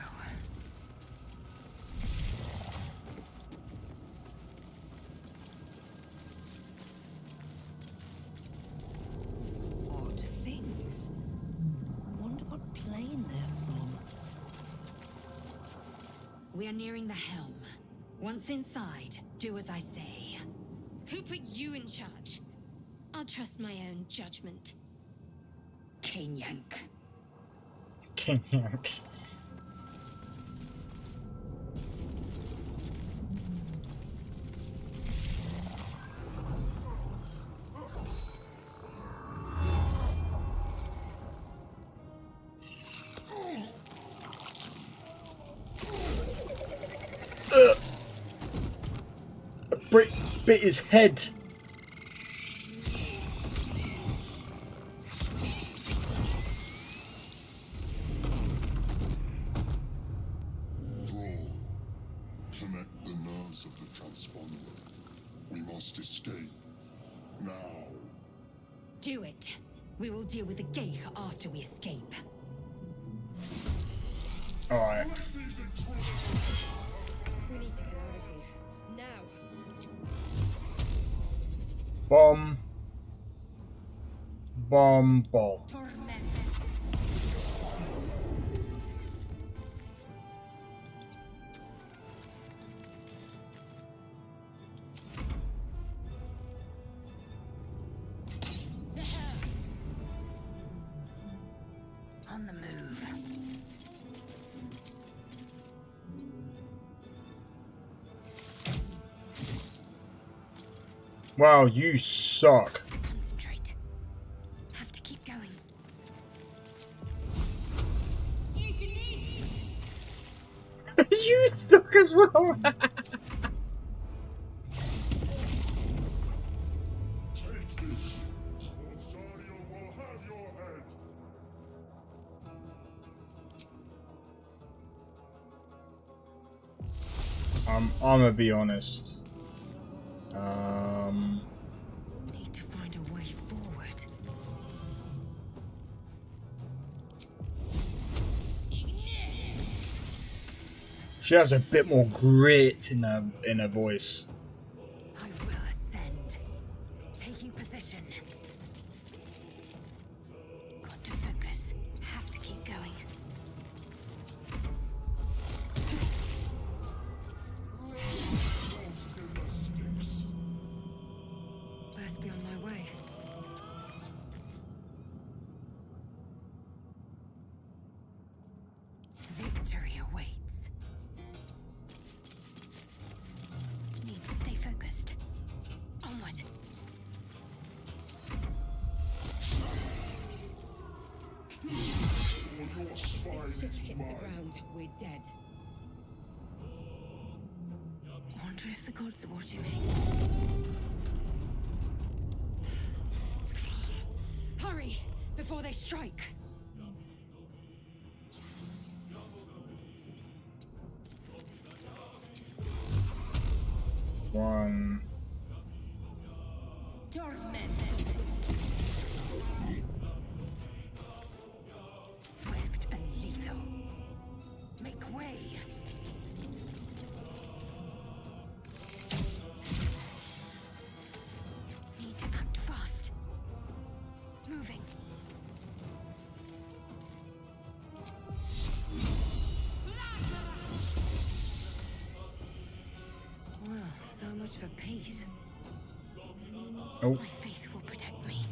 Odd things. Wonder what plane We are nearing the helm. Once inside, do as I say. Who put you in charge? I'll trust my own judgment. Kanyank. King Yank. Bit his head. Thrall, connect the nerves of the transponder. We must escape. Now. Do it. We will deal with the gate after we escape. Alright. We need to get out of here. Now. Bomb. Bomb. Bomb. On the move. Wow, you suck. Concentrate. Have to keep going. You suck as well. Take this, or Zariel will have your head. I'm gonna be honest. Need to find a way forward. She has a bit more grit in her voice. I will ascend. Taking position. Got to focus. Have to keep going. Best be on my way. Victory awaits. Need to stay focused. Onward. Or your spine Ship is hits the mine. ground. We're dead. Wonder if the gods are watching me. Hurry before they strike. One. Swift and lethal. Make way. Need to act fast. Moving. Well, so much for peace. Oh. My faith will protect me.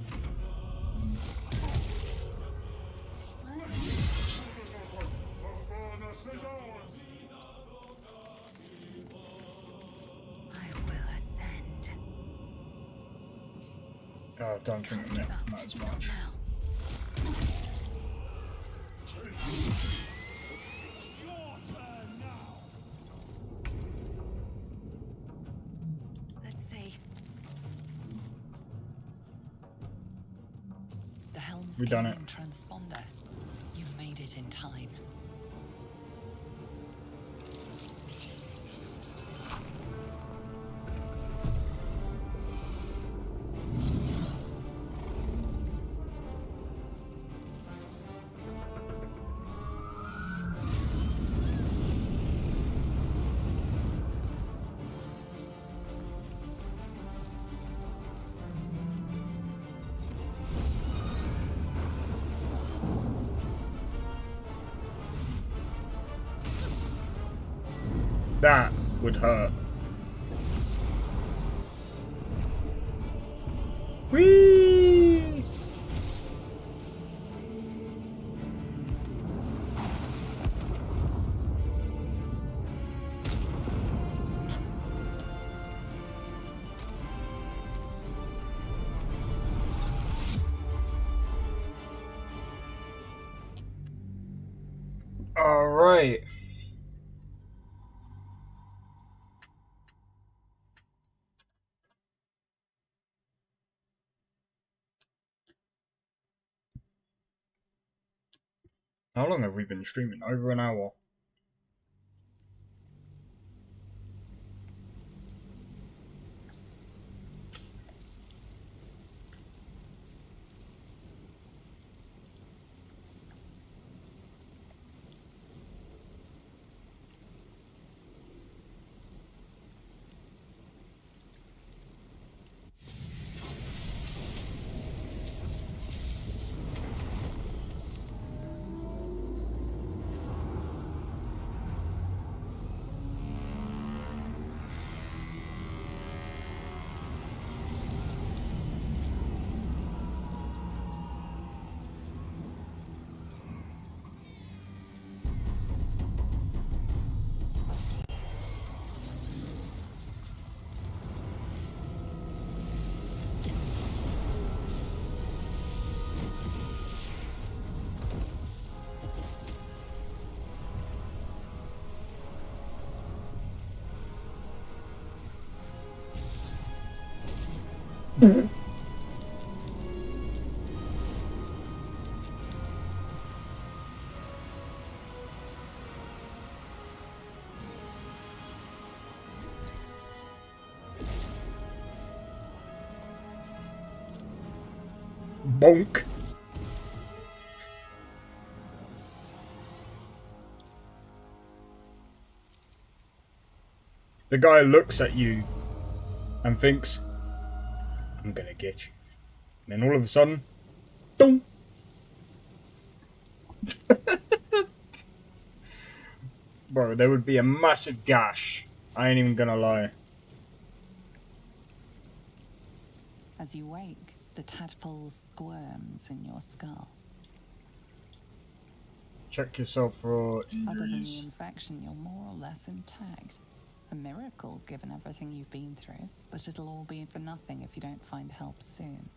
The furnace is ours. I will ascend. I don't think it matters much. Now. Let's see. The helm's We've done it. alien transponder. You made it in time. That would hurt. Whee! All right. How long have we been streaming? Over an hour. Bonk. The guy looks at you and thinks, I'm gonna get you. And then all of a sudden, boom. Bro, there would be a massive gash. I ain't even gonna lie. As you wake, the tadpole squirms in your skull. Check yourself for Other than the injuries. infection, you're more or less intact. A miracle, given everything you've been through, but it'll all be for nothing if you don't find help soon.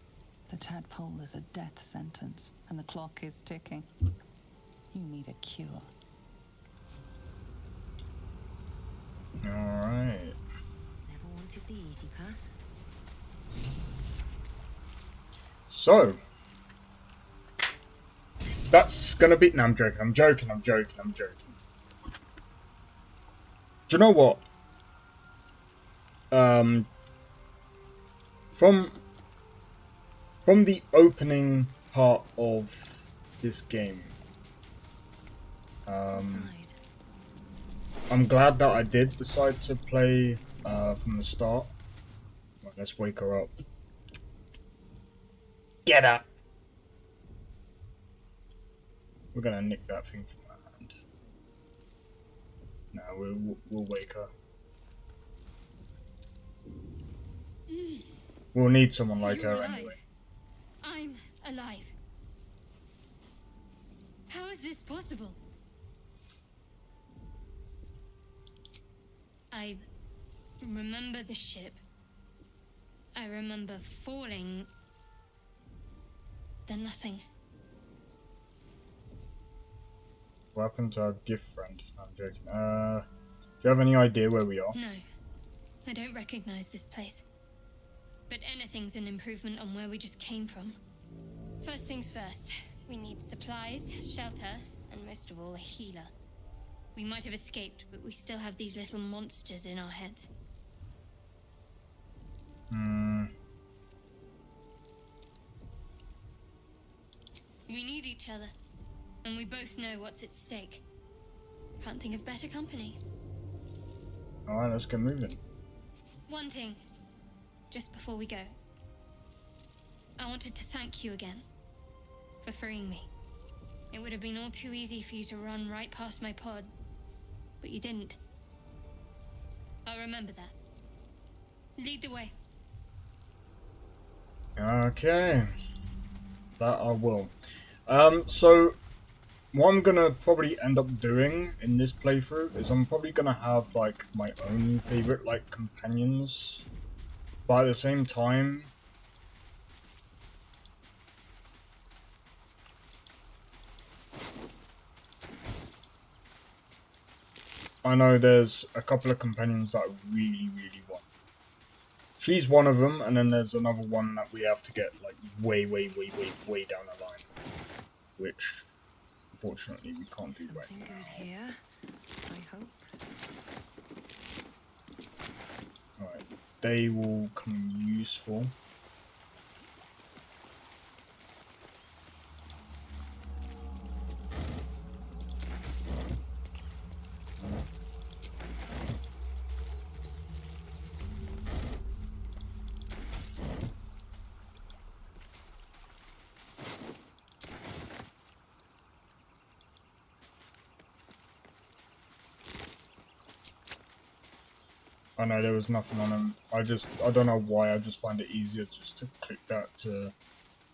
The tadpole is a death sentence, and the clock is ticking. You need a cure. Alright. Never wanted the easy path. So. That's gonna be... No, I'm joking. Do you know what? From the opening part of this game, I'm glad that I did decide to play from the start. Right, let's wake her up. Get up! We're gonna nick that thing from her hand. No, we'll wake her. We'll need someone like You're her alive. anyway. I'm alive. How is this possible? I remember the ship. I remember falling. Then nothing. What happened to our gift friend? No, I'm joking. Do you have any idea where we are? No, I don't recognize this place. But anything's an improvement on where we just came from. First things first, we need supplies, shelter, and most of all, a healer. We might have escaped, but we still have these little monsters in our heads. We need each other, and we both know what's at stake. Can't think of better company. Alright, let's get moving. One thing, just before we go. I wanted to thank you again for freeing me. It would have been all too easy for you to run right past my pod, but you didn't. I'll remember that. Lead the way. Okay. That I will. So what I'm gonna probably end up doing in this playthrough is I'm probably gonna have like my own favorite like companions, but at the same time, I know there's a couple of companions that I really, really want. She's one of them, and then there's another one that we have to get like way down the line, which unfortunately we can't do right Something now. good here, I hope. Alright, they will come useful. I know there was nothing on them. I don't know why, I just find it easier just to click that to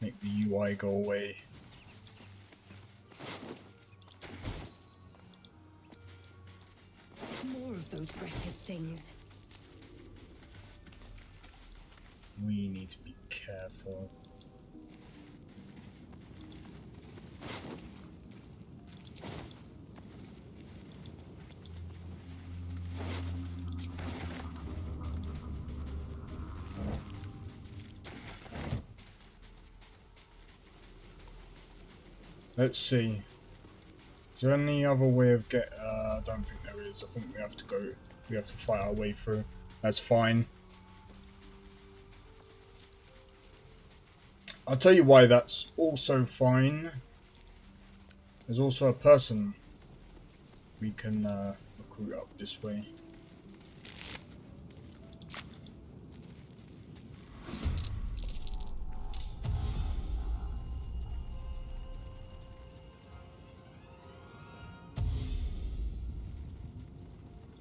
make the UI go away. More of those wretched things. We need to be careful. Let's see. Is there any other way of I don't think there is. I think we have to fight our way through. That's fine. I'll tell you why that's also fine. There's also a person we can recruit up this way.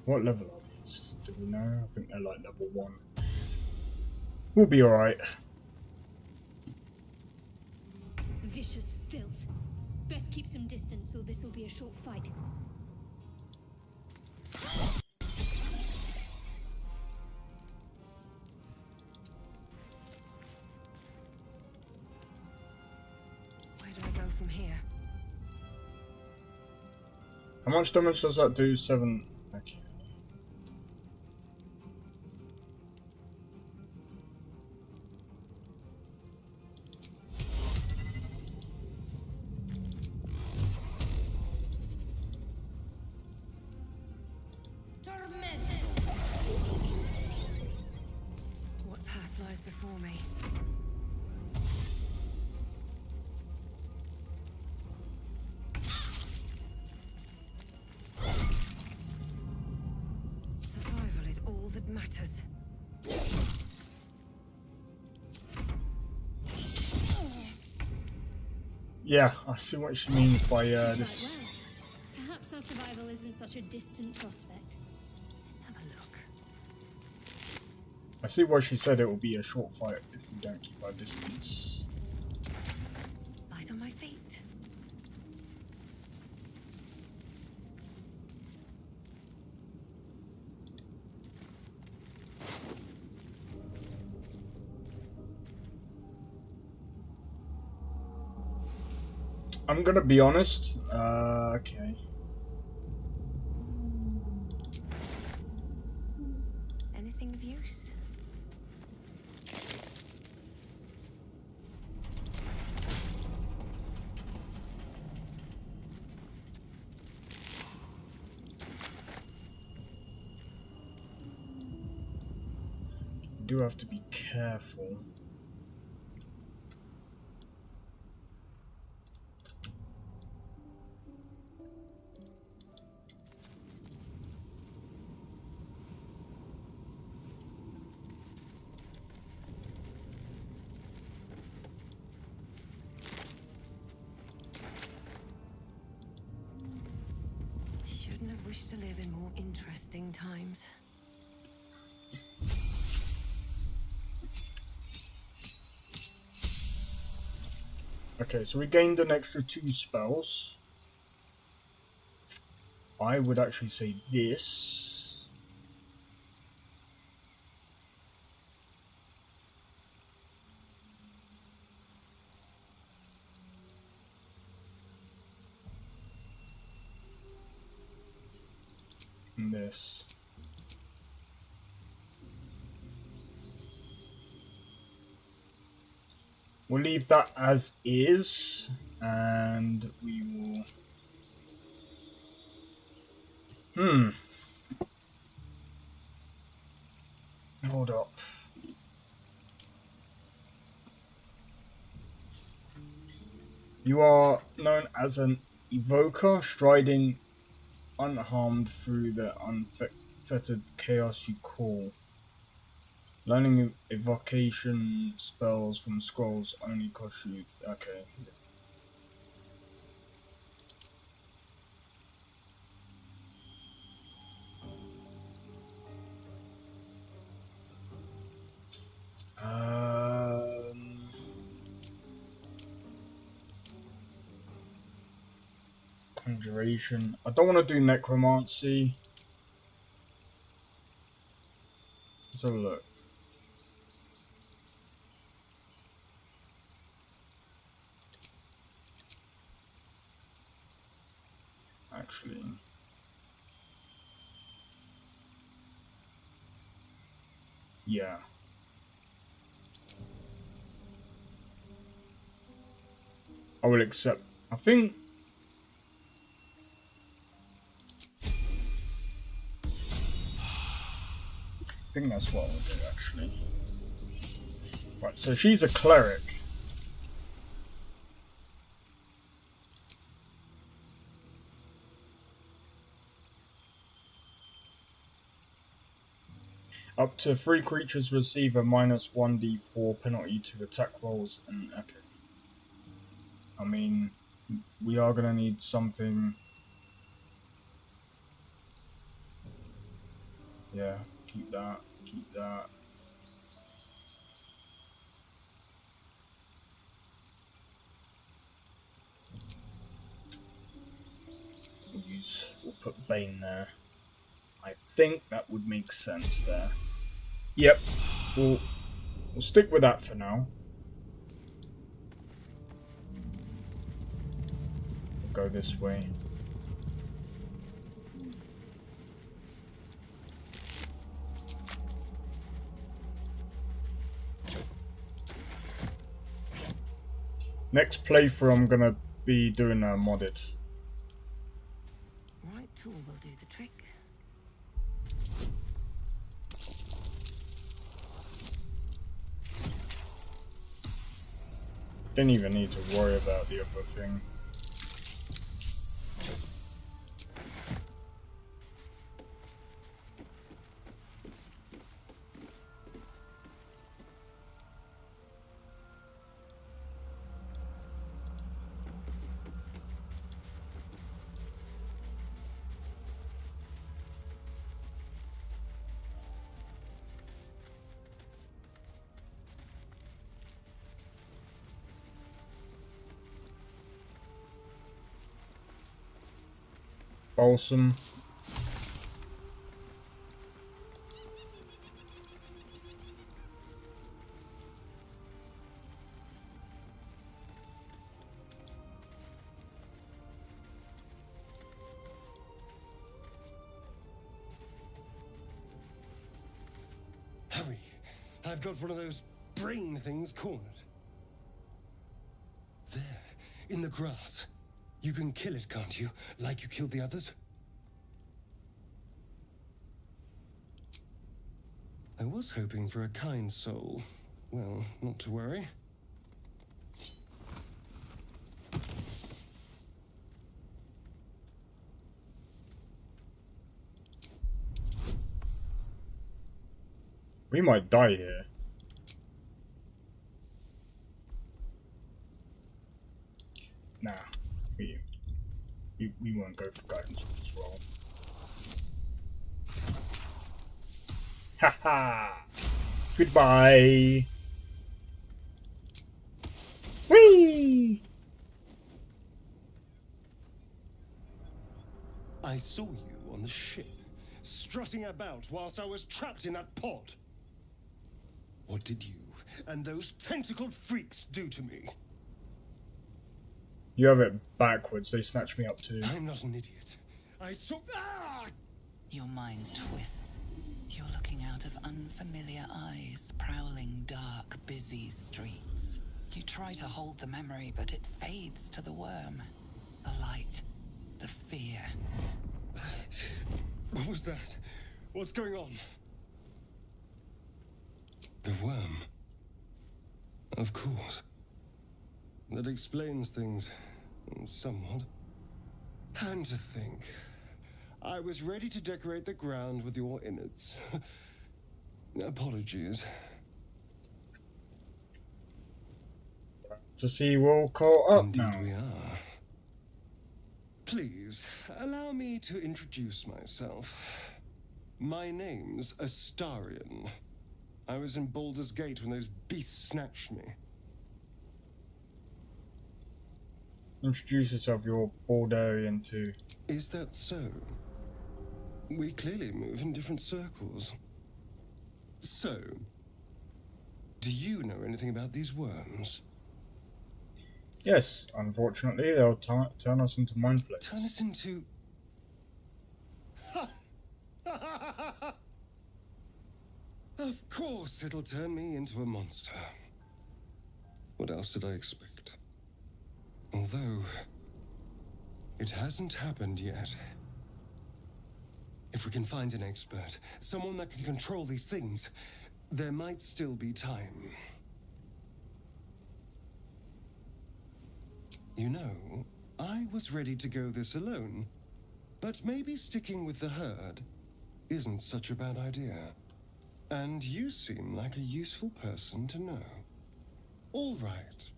What level are these? Do we know? I think they're like level 1. We'll be alright. Vicious filth. Best keep some distance or this'll be a short fight. Where do I go from here? How much damage does that do? 7. Okay. What path lies before me? Survival is all that matters. Yeah, I see what she means by this. Quite well. Perhaps our survival isn't such a distant prospect. Let's have a look. I see why she said it will be a short fight if we don't keep our distance. Light on my feet. I'm gonna be honest. Okay. Anything of use? Do have to be careful. Shouldn't have wished to live in more interesting times. Okay, so we gained an extra 2 spells. I would actually say this. And this. We'll leave that as is, and we will... Hold up. You are known as an evoker, striding unharmed through the unfettered chaos you call. Learning evocation spells from scrolls only cost you... Okay. Conjuration. I don't want to do necromancy. Let's have a look. Actually, yeah. I will accept. I think that's what I'll do actually. Right, so she's a cleric. Up to 3 creatures receive a -1d4 penalty to attack rolls and okay. I mean, we are gonna need something. Yeah, keep that, keep that. We'll put Bane there. I think that would make sense there. Yep, we'll stick with that for now. We'll go this way. Next playthrough I'm gonna be doing a modded. Right tool will do the trick. Didn't even need to worry about the other thing. Balsam. Hurry! I've got one of those brain things cornered. There, in the grass. You can kill it, can't you? Like you killed the others? I was hoping for a kind soul. Well, not to worry. We might die here. Nah, we won't go for guidance with this roll. Haha! Goodbye! Whee! the ship, strutting about whilst I was trapped in that pod. What did you and those tentacled freaks do to me? You have it backwards. They snatched me up too. I'm not an idiot. I saw. Ah! Your mind twists. You're looking out of unfamiliar eyes, prowling dark, busy streets. You try to hold the memory, but it fades to the worm. The light. The fear. What was that? What's going on? The worm. Of course. That explains things somewhat. And to think, I was ready to decorate the ground with your innards. Apologies. To see we're all caught up Indeed now. we are. Please, allow me to introduce myself. My name's Astarion. I was in Baldurs Gate when those beasts snatched me. Introduce yourself, you're Baldurian too. Is that so? We clearly move in different circles. So, do you know anything about these worms? Yes, unfortunately, they'll turn us into mind flayers. Turn us into... Of course it'll turn me into a monster. What else did I expect? Although, it hasn't happened yet. If we can find an expert, someone that can control these things, there might still be time. You know, I was ready to go this alone, but maybe sticking with the herd isn't such a bad idea. And you seem like a useful person to know. All right.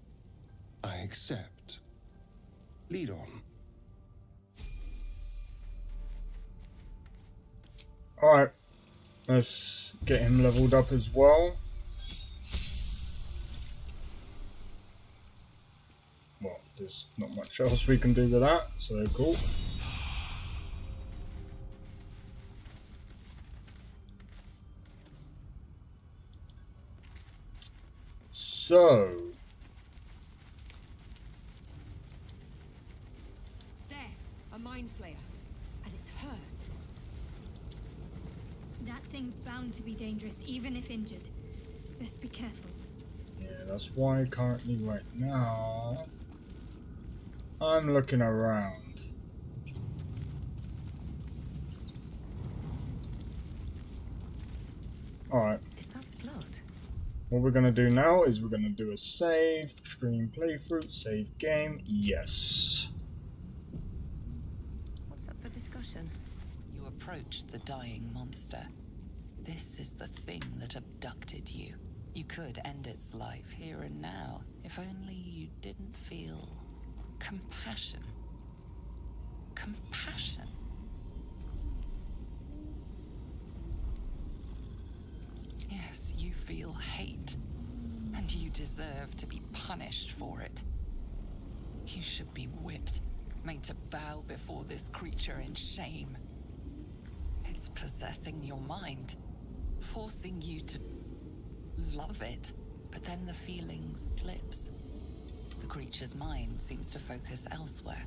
I accept. Lead on. Alright, let's get him leveled up as well. Well, there's not much else we can do with that, so cool. So, There, a mind flayer. And it's hurt. That thing's bound to be dangerous, even if injured. Best be careful. yeah, that's why currently right now I'm looking around. Alright, Is that blood? what we're gonna do now is we're gonna do a save, stream playthrough, save game, yes. What's up for discussion? You approach the dying monster. This is the thing that abducted you. You could end its life here and now, if only you didn't feel compassion. Compassion. Yes, you feel hate, and you deserve to be punished for it. You should be whipped, made to bow before this creature in shame. It's possessing your mind, forcing you to love it, but then the feeling slips. The creature's mind seems to focus elsewhere.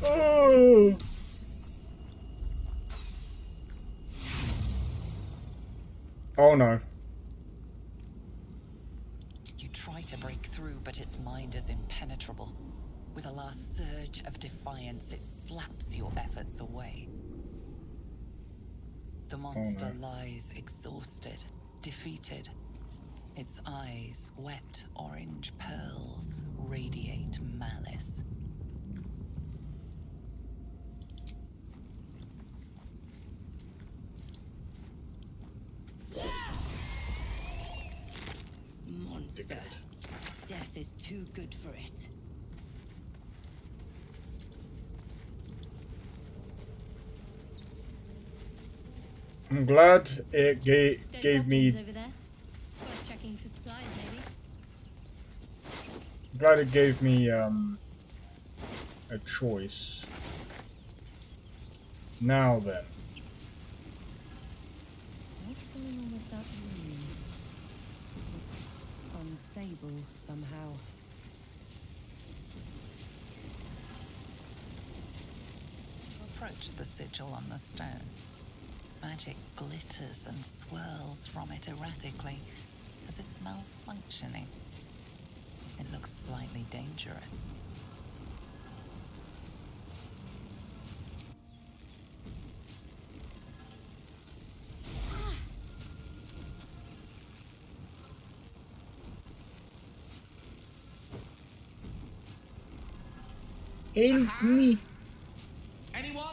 Oh! Oh no. You try to break through, but its mind is impenetrable. With a last surge of defiance, it slaps your efforts away. The monster lies exhausted, defeated. Its eyes, wet orange pearls, radiate malice. Monster. Death is too good for it. I'm glad it gave Dead me weapons over there. looking for supplies, maybe. I'm glad it gave me a choice. Now then. What's going on with that room? Looks unstable somehow. Approach the sigil on the stone. Magic glitters and swirls from it erratically, as if malfunctioning. It looks slightly dangerous. Help me! Anyone?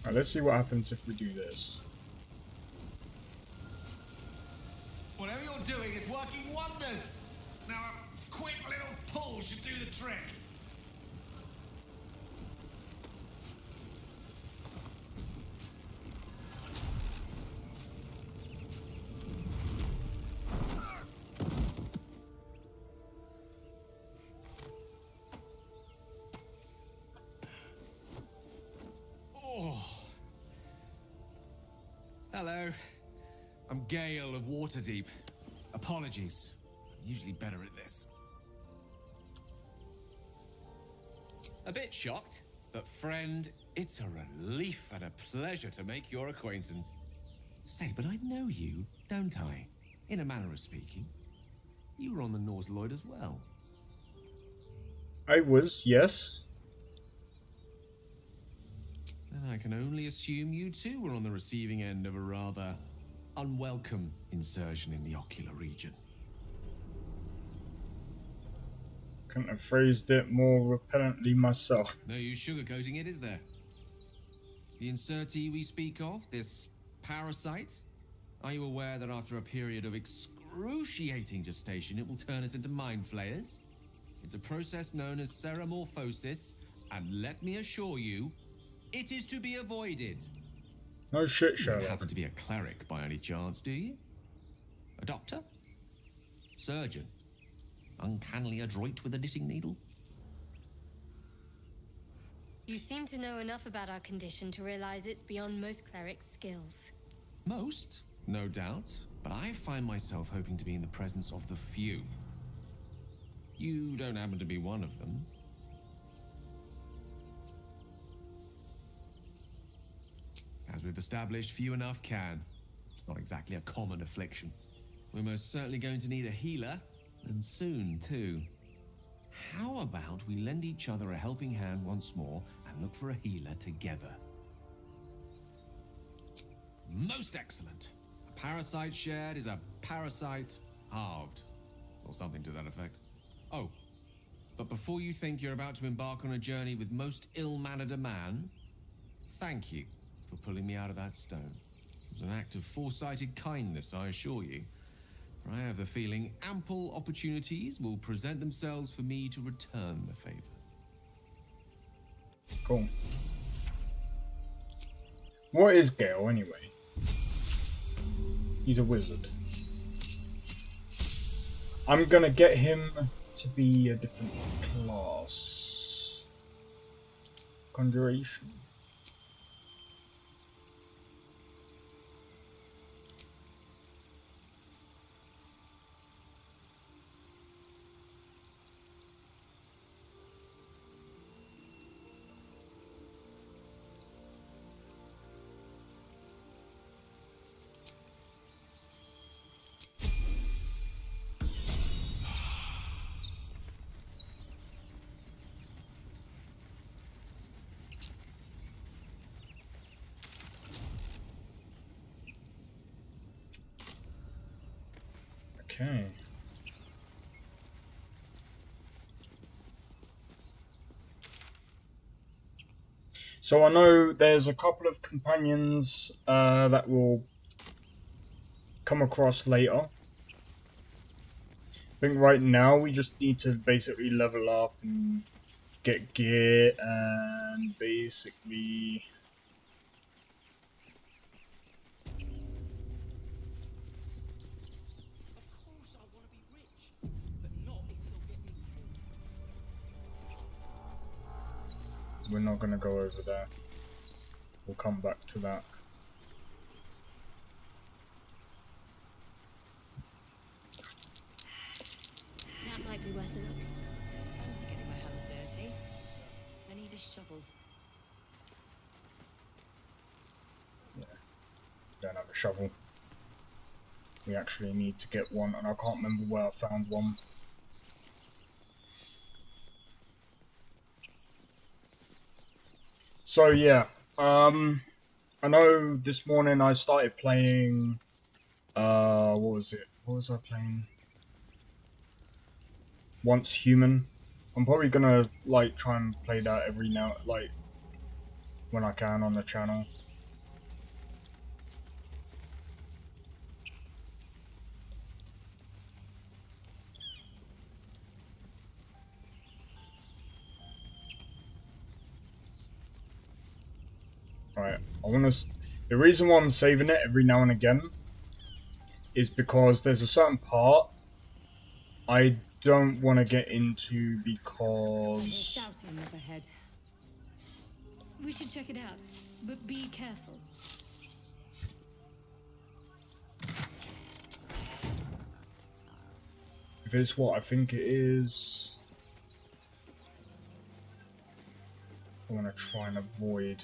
Alright, let's see what happens if we do this. Whatever you're doing is working wonders. Now a quick little pull should do the trick. Hello. I'm Gale of Waterdeep. Apologies. I'm usually better at this. A bit shocked, but friend, it's a relief and a pleasure to make your acquaintance. Say, but I know you, don't I? In a manner of speaking. You were on the Norse Lloyd as well. I was, yes. Then I can only assume you too were on the receiving end of a rather unwelcome insertion in the ocular region. Couldn't have phrased it more repellently myself. No use sugarcoating it, is there? The insertee we speak of, this parasite, are you aware that after a period of excruciating gestation, it will turn us into mind flayers? It's a process known as ceremorphosis, and let me assure you, it is to be avoided. No shit, You don't Sherlock. happen to be a cleric by any chance, do you? A doctor? Surgeon? Uncannily adroit with a knitting needle? You seem to know enough about our condition to realize it's beyond most clerics' skills. Most, no doubt, but I find myself hoping to be in the presence of the few. You don't happen to be one of them. As we've established, few enough can. It's not exactly a common affliction. We're most certainly going to need a healer, and soon too. How about we lend each other a helping hand once more and look for a healer together? Most excellent. A parasite shared is a parasite halved, or something to that effect. Oh, but before you think you're about to embark on a journey with most ill-mannered a man, thank you for pulling me out of that stone. It was an act of foresighted kindness, I assure you. For I have the feeling ample opportunities will present themselves for me to return the favor. Cool. What is Gale, anyway? He's a wizard. I'm gonna get him to be a different class. Conjuration. Okay. So I know there's a couple of companions that will come across later. I think right now we just need to basically level up and get gear and basically... We're not going to go over there. We'll come back to that. That might be worth a look. Fancy getting my hands dirty. I need a shovel. Yeah. Don't have a shovel. We actually need to get one, and I can't remember where I found one. So yeah, I know this morning I started playing, what was it? What was I playing? Once Human. I'm probably gonna, like, try and play that every now, like, when I can on the channel. Right, the reason why I'm saving it every now and again is because there's a certain part I don't want to get into because... Shouting up ahead. We should check it out, but be careful. If it's what I think it is, I want to try and avoid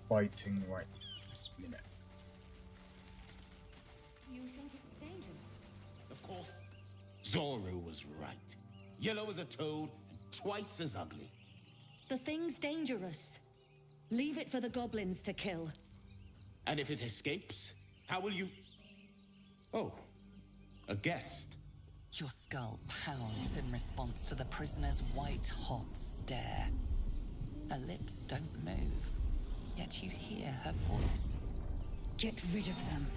fighting right this minute. You think it's dangerous? Of course. Zoru was right. Yellow as a toad, and twice as ugly. The thing's dangerous. Leave it for the goblins to kill. And if it escapes, how will you... Oh, a guest. Your skull pounds in response to the prisoner's white-hot stare. Her lips don't move, yet you hear her voice. Get rid of them.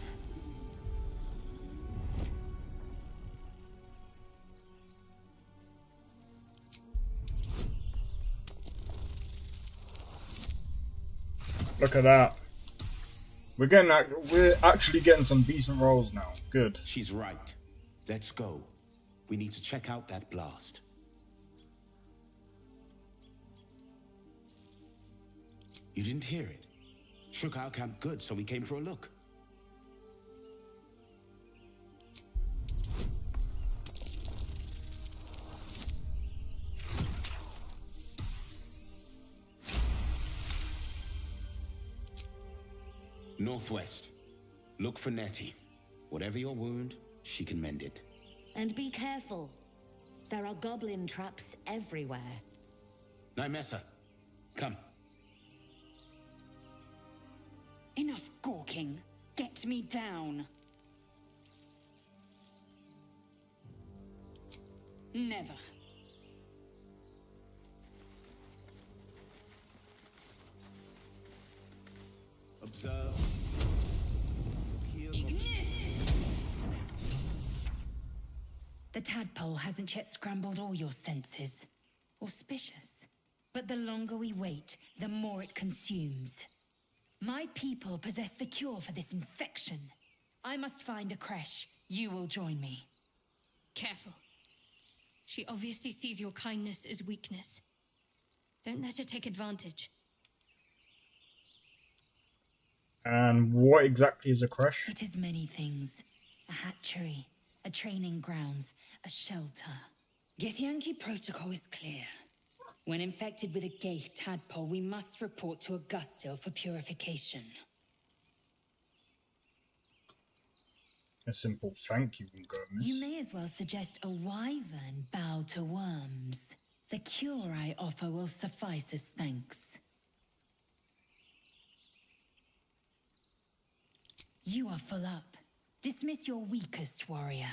Look at that. We're actually getting some decent rolls now. Good. She's right. Let's go. We need to check out that blast. You didn't hear it? Shook our camp good, so we came for a look. Northwest. Look for Nettie. Whatever your wound, she can mend it. And be careful. There are goblin traps everywhere. Nymessa, come. Enough gawking. Get me down. Never. Observe. The tadpole hasn't yet scrambled all your senses. Auspicious. But the longer we wait, the more it consumes. My people possess the cure for this infection. I must find a creche. You will join me. Careful. She obviously sees your kindness as weakness. Don't let her take advantage. And what exactly is a creche? It is many things. A hatchery, a training grounds, a shelter. Githyanki protocol is clear. When infected with a Ghaik tadpole, we must report to Augustil for purification. A simple thank you can go, miss. You may as well suggest a wyvern bow to worms. The cure I offer will suffice as thanks. You are full up. Dismiss your weakest warrior.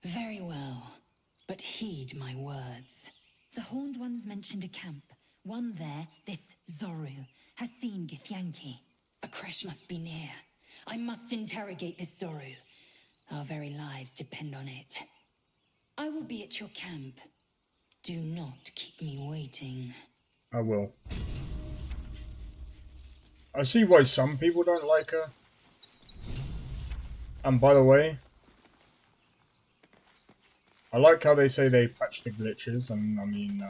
Very well, but heed my words. The Horned Ones mentioned a camp. One there, this Zoru, has seen Githyanki. A crash must be near. I must interrogate this Zoru. Our very lives depend on it. I will be at your camp. Do not keep me waiting. I will. I see why some people don't like her. And by the way, I like how they say they patched the glitches, and I mean,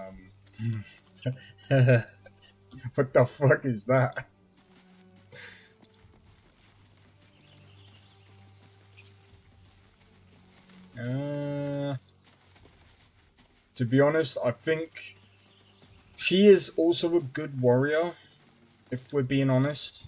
what the fuck is that? To be honest, I think she is also a good warrior, if we're being honest.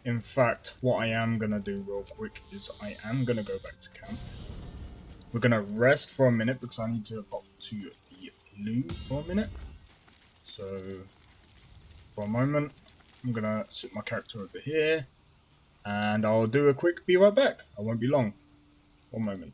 In fact, what I am gonna do real quick is I am gonna go back to camp. We're gonna rest for a minute because I need to pop to the loo for a minute. So, for a moment, I'm gonna sit my character over here, and I'll do a quick be right back. I won't be long. 1 moment.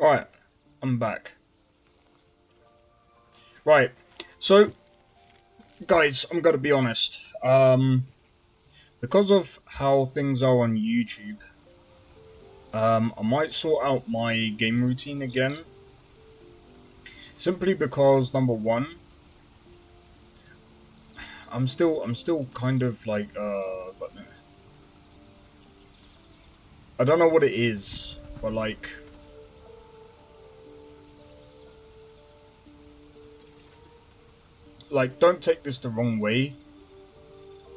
Alright, I'm back. Right, so, guys, I'm gonna be honest. Because of how things are on YouTube, I might sort out my game routine again. Simply because, number one, I'm still kind of like, I don't know what it is, but like, don't take this the wrong way.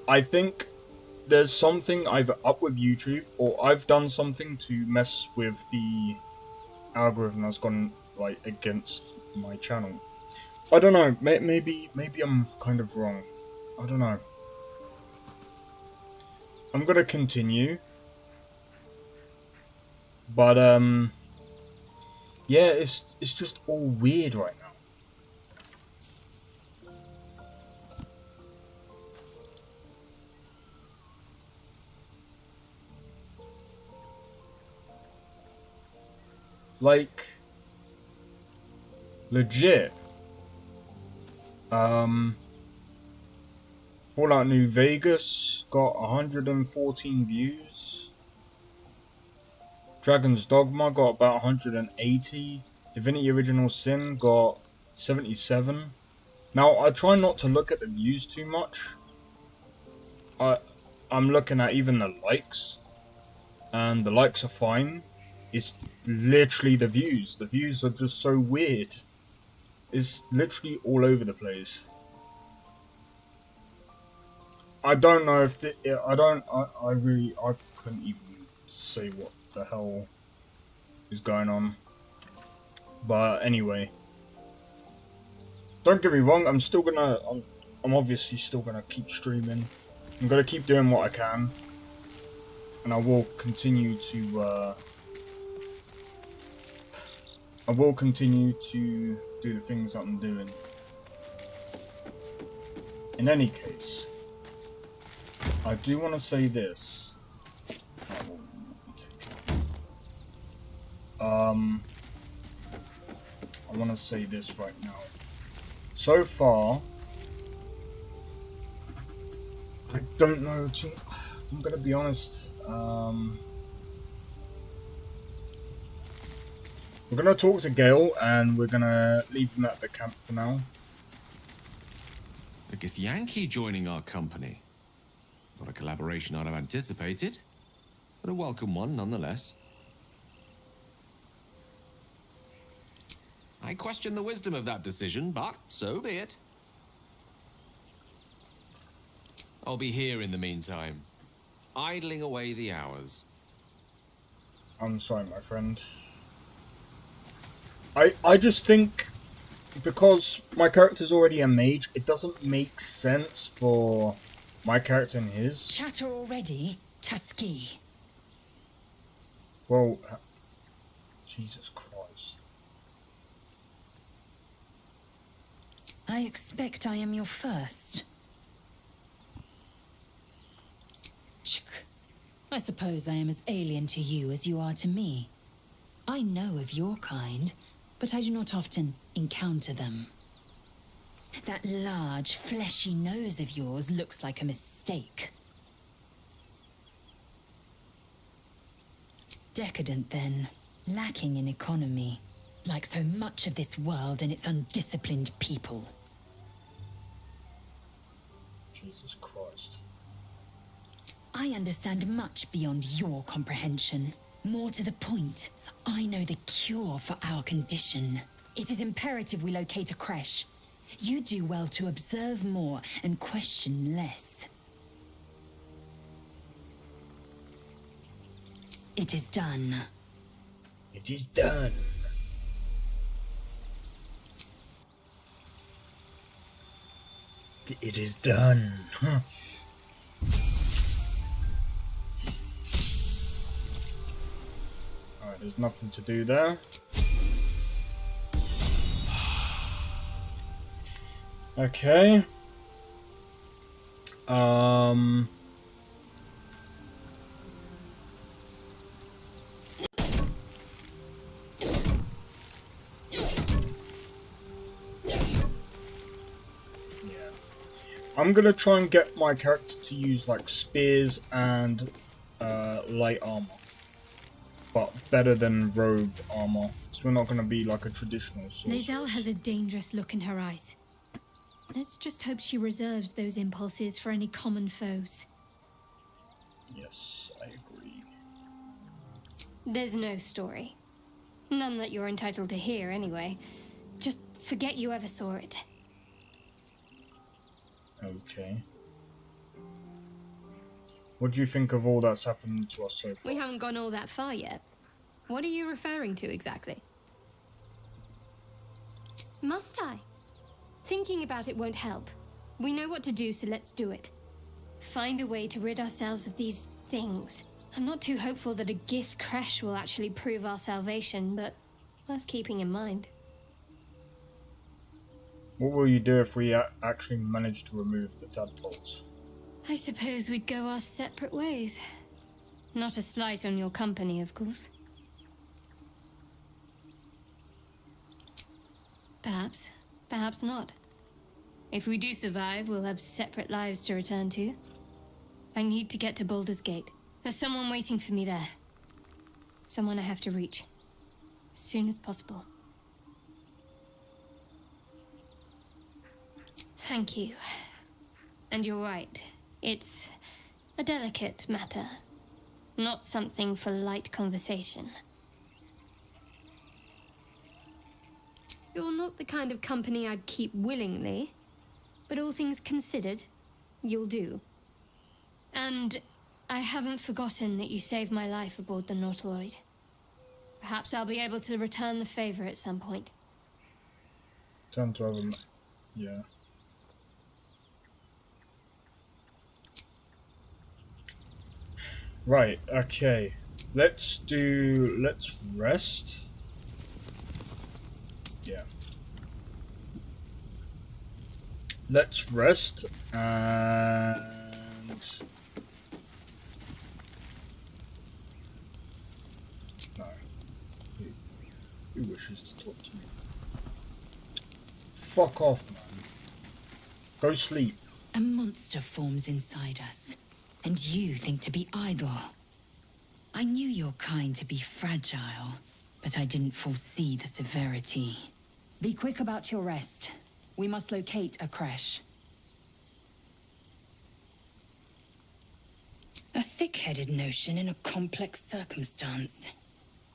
I think there's something either up with YouTube, or I've done something to mess with the algorithm that's gone, like, against my channel. I don't know, maybe I'm kind of wrong. I don't know. I'm gonna continue. But, yeah, it's just all weird right now. Like, legit. Fallout New Vegas got 114 views. Dragon's Dogma got about 180. Divinity Original Sin got 77. Now, I try not to look at the views too much. I'm looking at even the likes. And the likes are fine. It's literally the views. The views are just so weird. It's literally all over the place. I don't know if I couldn't even say what the hell is going on. But anyway. don't get me wrong, I'm obviously still gonna keep streaming. I'm gonna keep doing what I can, and I will continue to do the things that I'm doing. In any case, I do want to say this. I want to say this right now. So far, I don't know. I'm gonna be honest. We're gonna talk to Gale, and we're gonna leave him at the camp for now. A Githyanki joining our company. Not a collaboration I'd have anticipated, but a welcome one nonetheless. I question the wisdom of that decision, but so be it. I'll be here in the meantime, idling away the hours. I'm sorry, my friend. I just think, because my character's already a mage, it doesn't make sense for my character and his. Chatter already, Tusky. Well, Jesus Christ. I expect I am your first. I suppose I am as alien to you as you are to me. I know of your kind, but I do not often encounter them. That large, fleshy nose of yours looks like a mistake. Decadent, then. Lacking in economy. Like so much of this world and its undisciplined people. Jesus Christ. I understand much beyond your comprehension. More to the point, I know the cure for our condition. It is imperative we locate a creche. You do well to observe more and question less. It is done. It is done. It is done. Alright, there's nothing to do there. Okay. I'm gonna try and get my character to use like spears and light armor, but better than rogue armor. So we're not gonna be like a traditional sorcerer. Lae'zel has a dangerous look in her eyes. Let's just hope she reserves those impulses for any common foes. Yes, I agree. There's no story. None that you're entitled to hear, anyway. Just forget you ever saw it. Okay. What do you think of all that's happened to us so far? We haven't gone all that far yet. What are you referring to exactly? Must I? Thinking about it won't help. We know what to do, so let's do it. Find a way to rid ourselves of these things. I'm not too hopeful that a Gith creche will actually prove our salvation, but worth keeping in mind. What will you do if we actually manage to remove the tadpoles? I suppose we'd go our separate ways. Not a slight on your company, of course. Perhaps. Perhaps not. If we do survive, we'll have separate lives to return to. I need to get to Baldurs Gate. There's someone waiting for me there. Someone I have to reach. As soon as possible. Thank you. And you're right. It's a delicate matter. Not something for light conversation. You're not the kind of company I'd keep willingly, but all things considered, you'll do. And I haven't forgotten that you saved my life aboard the Nautiloid. Perhaps I'll be able to return the favor at some point. Time to have Yeah. Right, okay. Let's rest. Yeah. Let's rest and... No. Who wishes to talk to me? Fuck off, man. Go sleep. A monster forms inside us, and you think to be idle. I knew your kind to be fragile, but I didn't foresee the severity. Be quick about your rest. We must locate a creche. A thick-headed notion in a complex circumstance.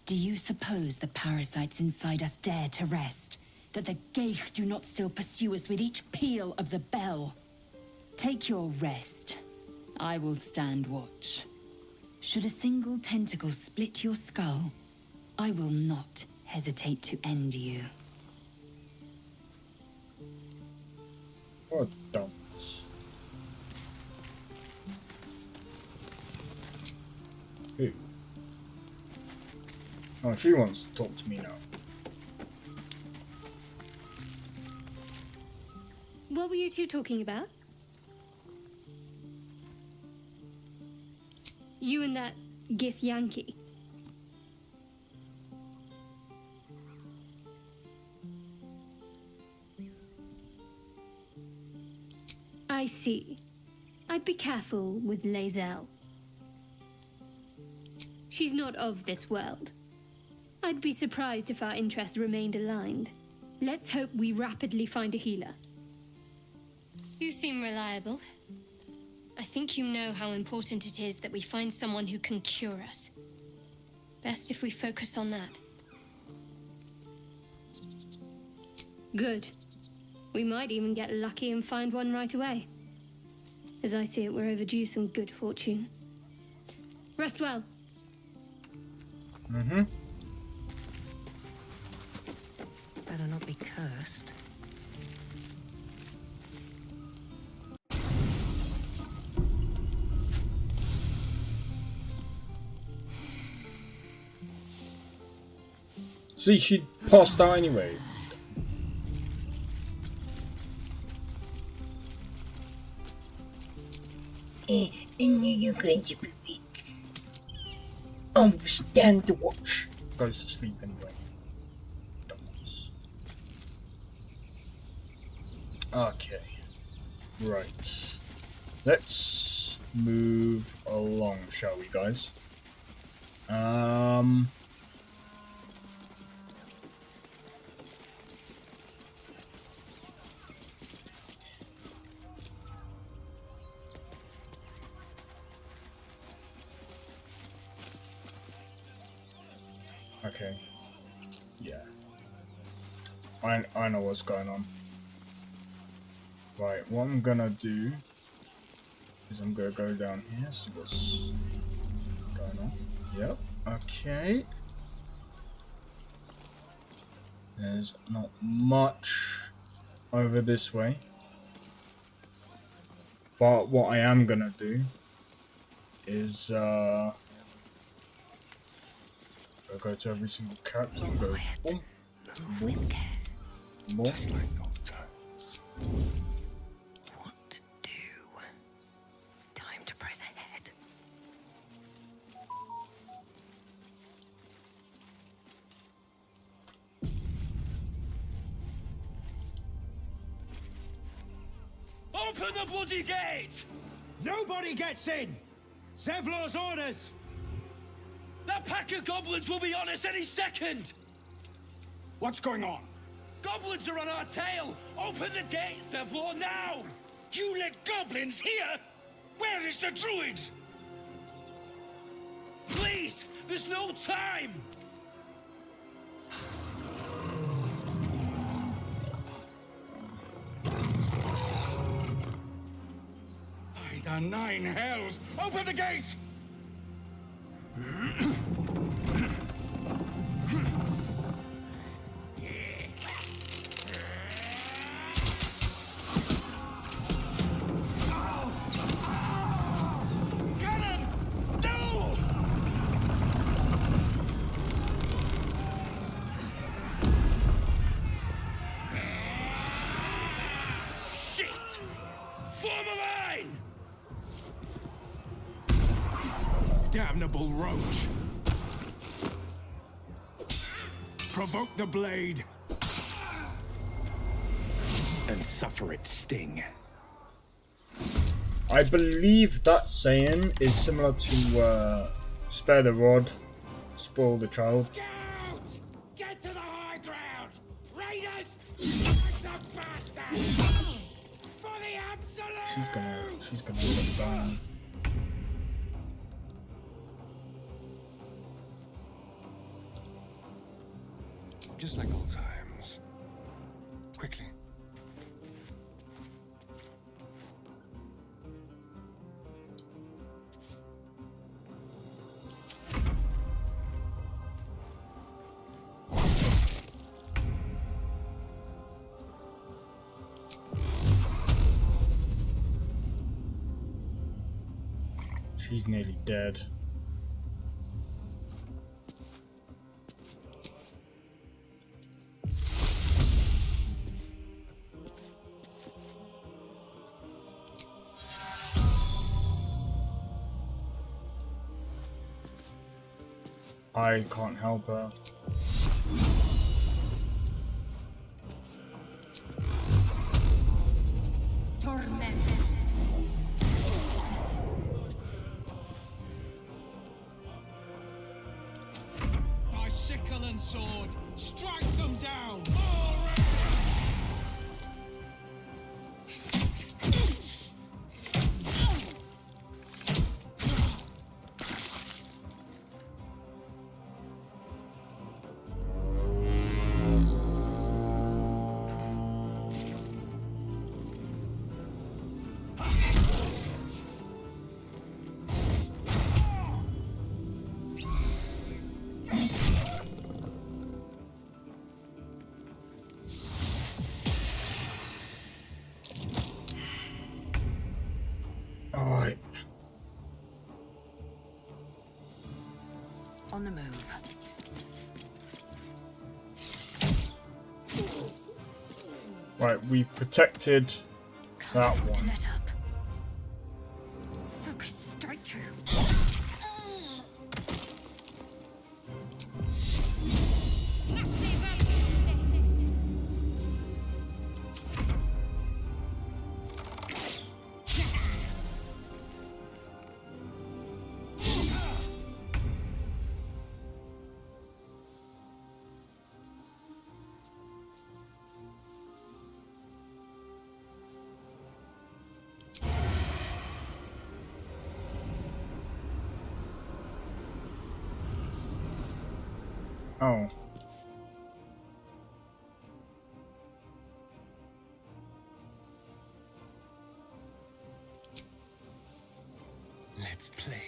Do you suppose the parasites inside us dare to rest? That the Geich do not still pursue us with each peal of the bell? Take your rest. I will stand watch. Should a single tentacle split your skull, I will not hesitate to end you. What dumbass. Who? Oh, she wants to talk to me now. What were you two talking about? You and that Gith Yankee. I see. I'd be careful with Lae'zel. She's not of this world. I'd be surprised if our interests remained aligned. Let's hope we rapidly find a healer. You seem reliable. I think you know how important it is that we find someone who can cure us. Best if we focus on that. Good. We might even get lucky and find one right away. As I see it, we're overdue some good fortune. Rest well. Mm-hmm. Better not be cursed. See, she passed out anyway. I knew you were going to be weak. I will stand to watch. Goes to sleep anyway. Dumbass. Okay. Right. Let's move along, shall we, guys? Okay. Yeah. I know what's going on. Right, what I'm gonna do is I'm gonna go down here, see what's going on. Yep, okay. There's not much over this way. But what I am gonna do is I'll go to every single character and go boom, boom, boom. What to do? Time to press ahead. Open the bloody gate! Nobody gets in! Zevlor's orders! That pack of goblins will be on us any second! What's going on? Goblins are on our tail! Open the gate, Zevlor, now! You let goblins here? Where is the druid? Please! There's no time! By the nine hells! Open the gate! Form a line! Damnable roach! Provoke the blade and suffer its sting. I believe that saying is similar to spare the rod, spoil the child. Scout! Get to the high ground! Raiders! Like the bastards! For the absolute! She's gonna look down. Just like old times. Quickly. She's nearly dead. I can't help her. By sickle and sword, strike them down! Alright. On the move. Right, we've protected that one. Let up. Focus straight through. Oh. Let's play.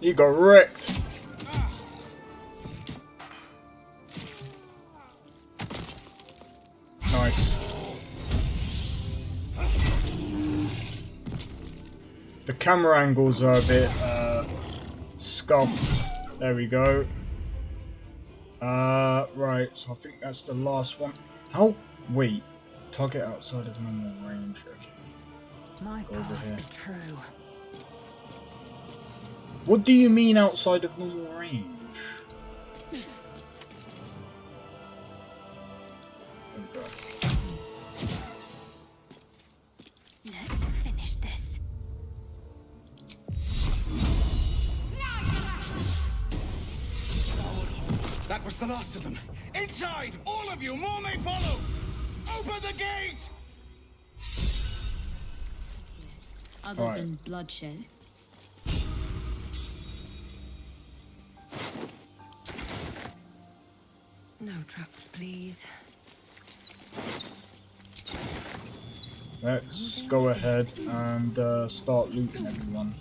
You got wrecked. Nice. The camera angles are a bit scuffed. There we go. Right, so I think that's the last one. How? Wait. Target outside of normal range. Okay. My Go over path here. be true. What do you mean outside of normal range? There we go. Let's finish this. That was the last of them. Inside! All of you! More may follow! Open the gate! Other Right. than bloodshed. No traps, please. Let's go ahead and start looting everyone.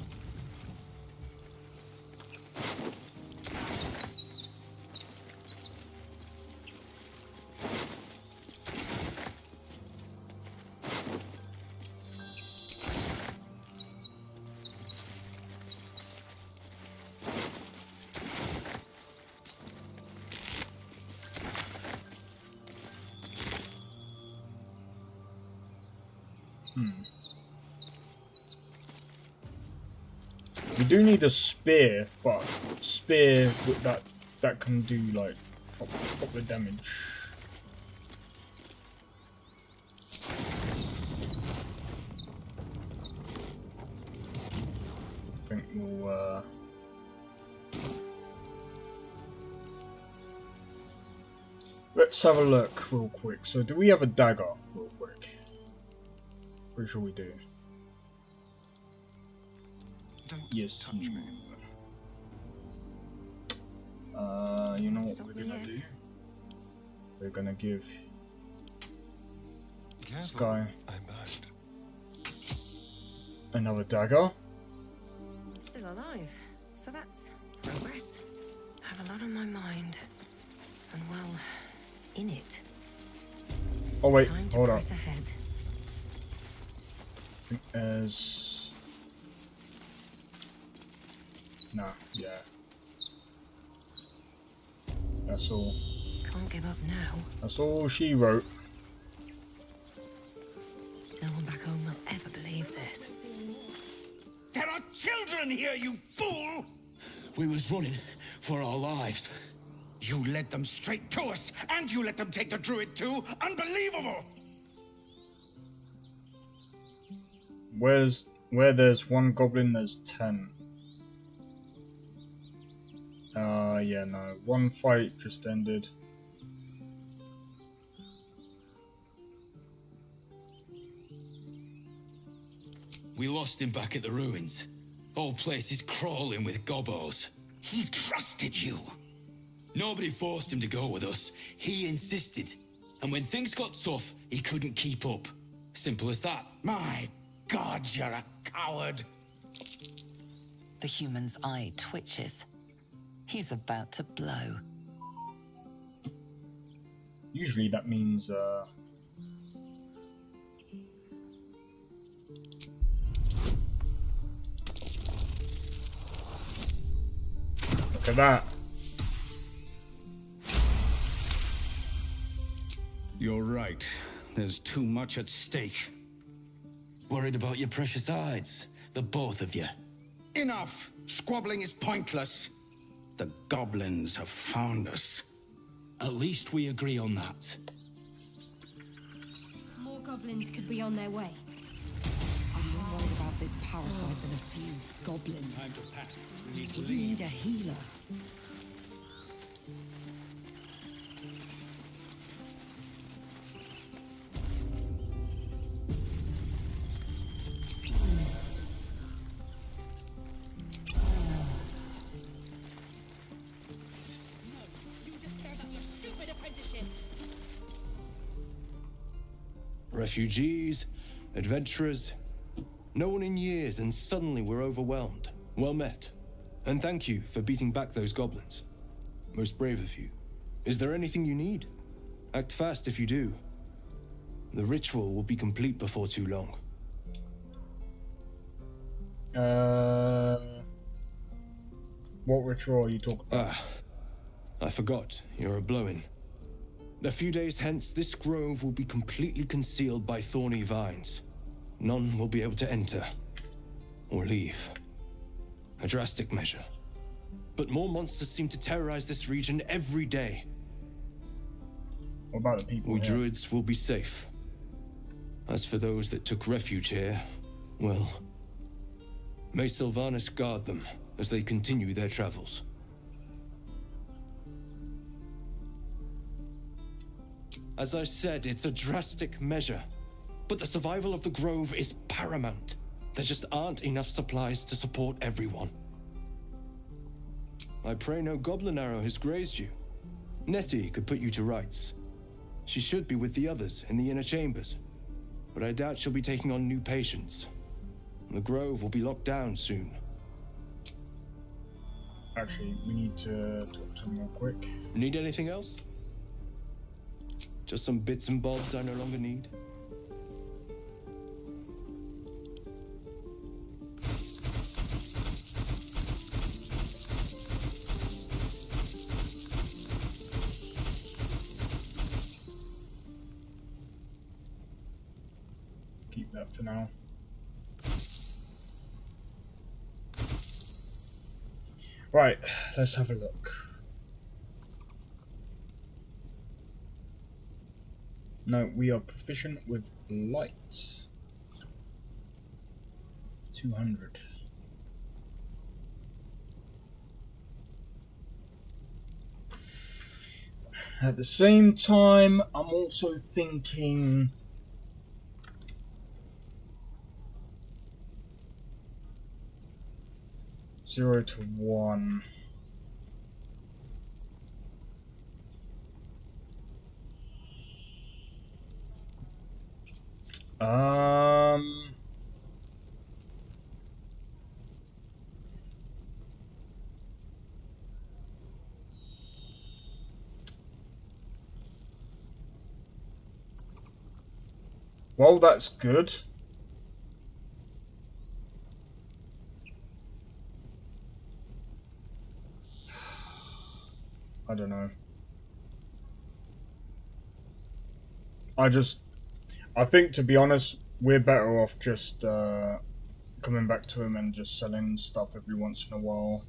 We do need a spear, but spear with that can do like proper damage. I think we'll let's have a look real quick. So do we have a dagger real quick? Pretty sure we do. Yes. Touch me. You know what we're gonna do? We're gonna give this guy another dagger. Still alive, so that's progress. I have a lot on my mind, and well, in it. Oh wait, Time to hold up. press ahead. I think there's... Nah, yeah. That's all. Can't give up now. That's all she wrote. No one back home will ever believe this. There are children here, you fool! We was running for our lives. You led them straight to us, and you let them take the druid too? Unbelievable! Where there's one goblin, there's 10. Yeah, no. One fight just ended. We lost him back at the ruins. Whole place is crawling with gobos. He trusted you. Nobody forced him to go with us. He insisted. And when things got tough, he couldn't keep up. Simple as that. My God, you're a coward. The human's eye twitches. He's about to blow. Usually that means, look at that. You're right. There's too much at stake. Worried about your precious hides, the both of you. Enough! Squabbling is pointless. The goblins have found us. At least we agree on that. More goblins could be on their way. I'm more worried about this parasite than a few goblins. Time to pack. We need to We leave. need a healer. Refugees, adventurers, no one in years, and suddenly we're overwhelmed. Well met. And thank you for beating back those goblins. Most brave of you. Is there anything you need? Act fast if you do. The ritual will be complete before too long. What ritual are you talking about? I forgot. You're a blow-in. A few days hence, this grove will be completely concealed by thorny vines. None will be able to enter or leave. A drastic measure. But more monsters seem to terrorize this region every day. What about the people We here? druids will be safe. As for those that took refuge here, well, may Sylvanas guard them as they continue their travels. As I said, it's a drastic measure, but the survival of the grove is paramount. There just aren't enough supplies to support everyone. I pray no goblin arrow has grazed you. Nettie could put you to rights. She should be with the others in the inner chambers. but I doubt she'll be taking on new patients. The Grove will be locked down soon. Actually, we need to talk to him real quick. Need anything else? Just some bits and bobs I no longer need? Keep that for now. Right, let's have a look. No, we are proficient with light. 200. At the same time, I'm also thinking... Zero to 1. Well, that's good. I don't know. I think, to be honest, we're better off just coming back to him and just selling stuff every once in a while.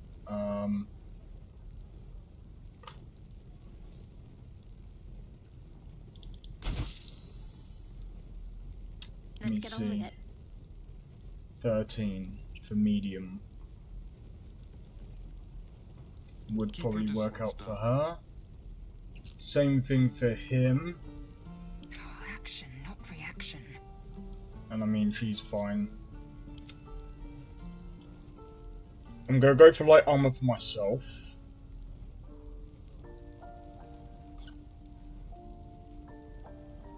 Let me see. 13 for medium. Would probably work out for her. Same thing for him. Oh, action, not reaction. And I mean, she's fine. I'm gonna go for light armor for myself.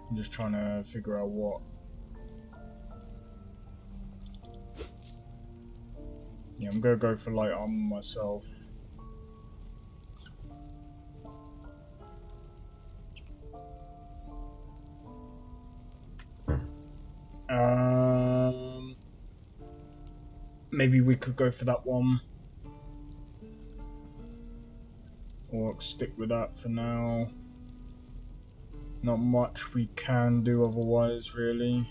I'm just trying to figure out what. Yeah, I'm gonna go for light armor myself. Maybe we could go for that one. Or stick with that for now. Not much we can do otherwise, really.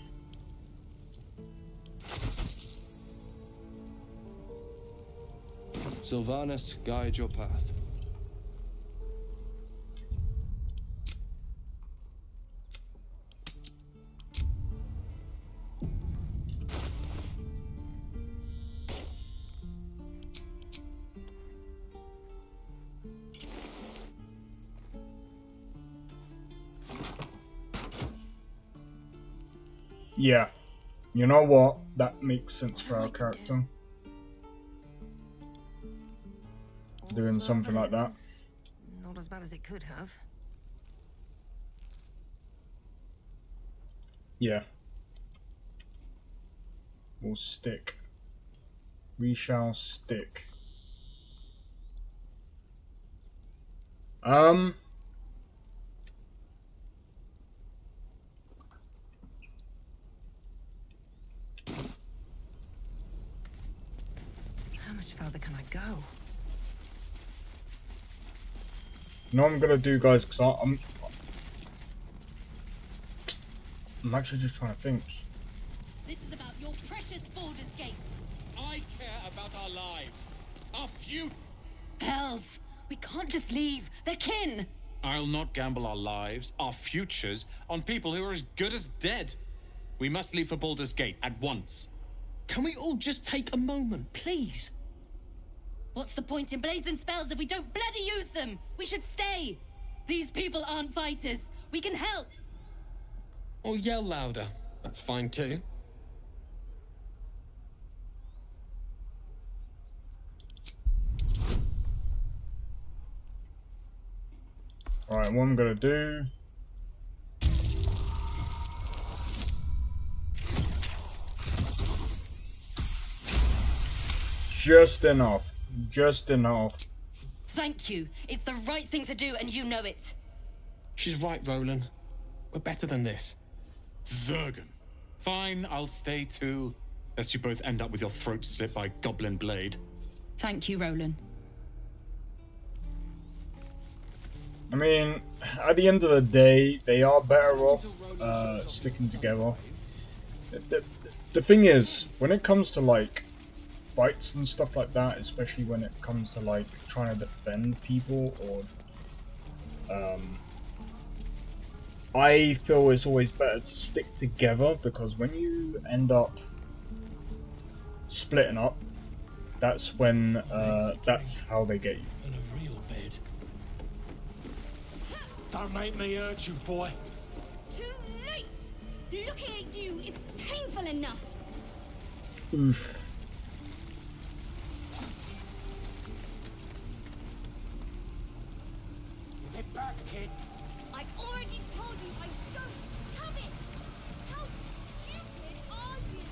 Sylvanas, guide your path. Yeah. You know what? That makes sense for our character. Doing something like that. Not as bad as it could have. Yeah. We'll stick. We shall stick. How much further can I go? You know what I'm gonna do, guys, because I'm actually just trying to think. This is about your precious Baldurs Gate. I care about our lives. Our future. Hells, we can't just leave. They're kin. I'll not gamble our lives, our futures, on people who are as good as dead. We must leave for Baldur's Gate at once. Can we all just take a moment, please? What's the point in blades and spells if we don't bloody use them? We should stay. These people aren't fighters. We can help. Or yell louder. That's fine too. Alright, what I'm gonna do... Just enough. Just enough. Thank you. It's the right thing to do, and you know it. She's right, Roland. We're better than this. Zergan. Fine, I'll stay too. Lest you both end up with your throat slit by Goblin Blade. Thank you, Roland. I mean, at the end of the day, they are better off sticking together. The thing is, when it comes to like fights and stuff like that, especially when it comes to like trying to defend people, or I feel it's always better to stick together, because when you end up splitting up, that's when that's how they get you. In a real bed. Don't make me hurt you, boy. Too late! Looking at you is painful enough. Oof. Give it back, kid. I already told you I don't have it! How stupid are you?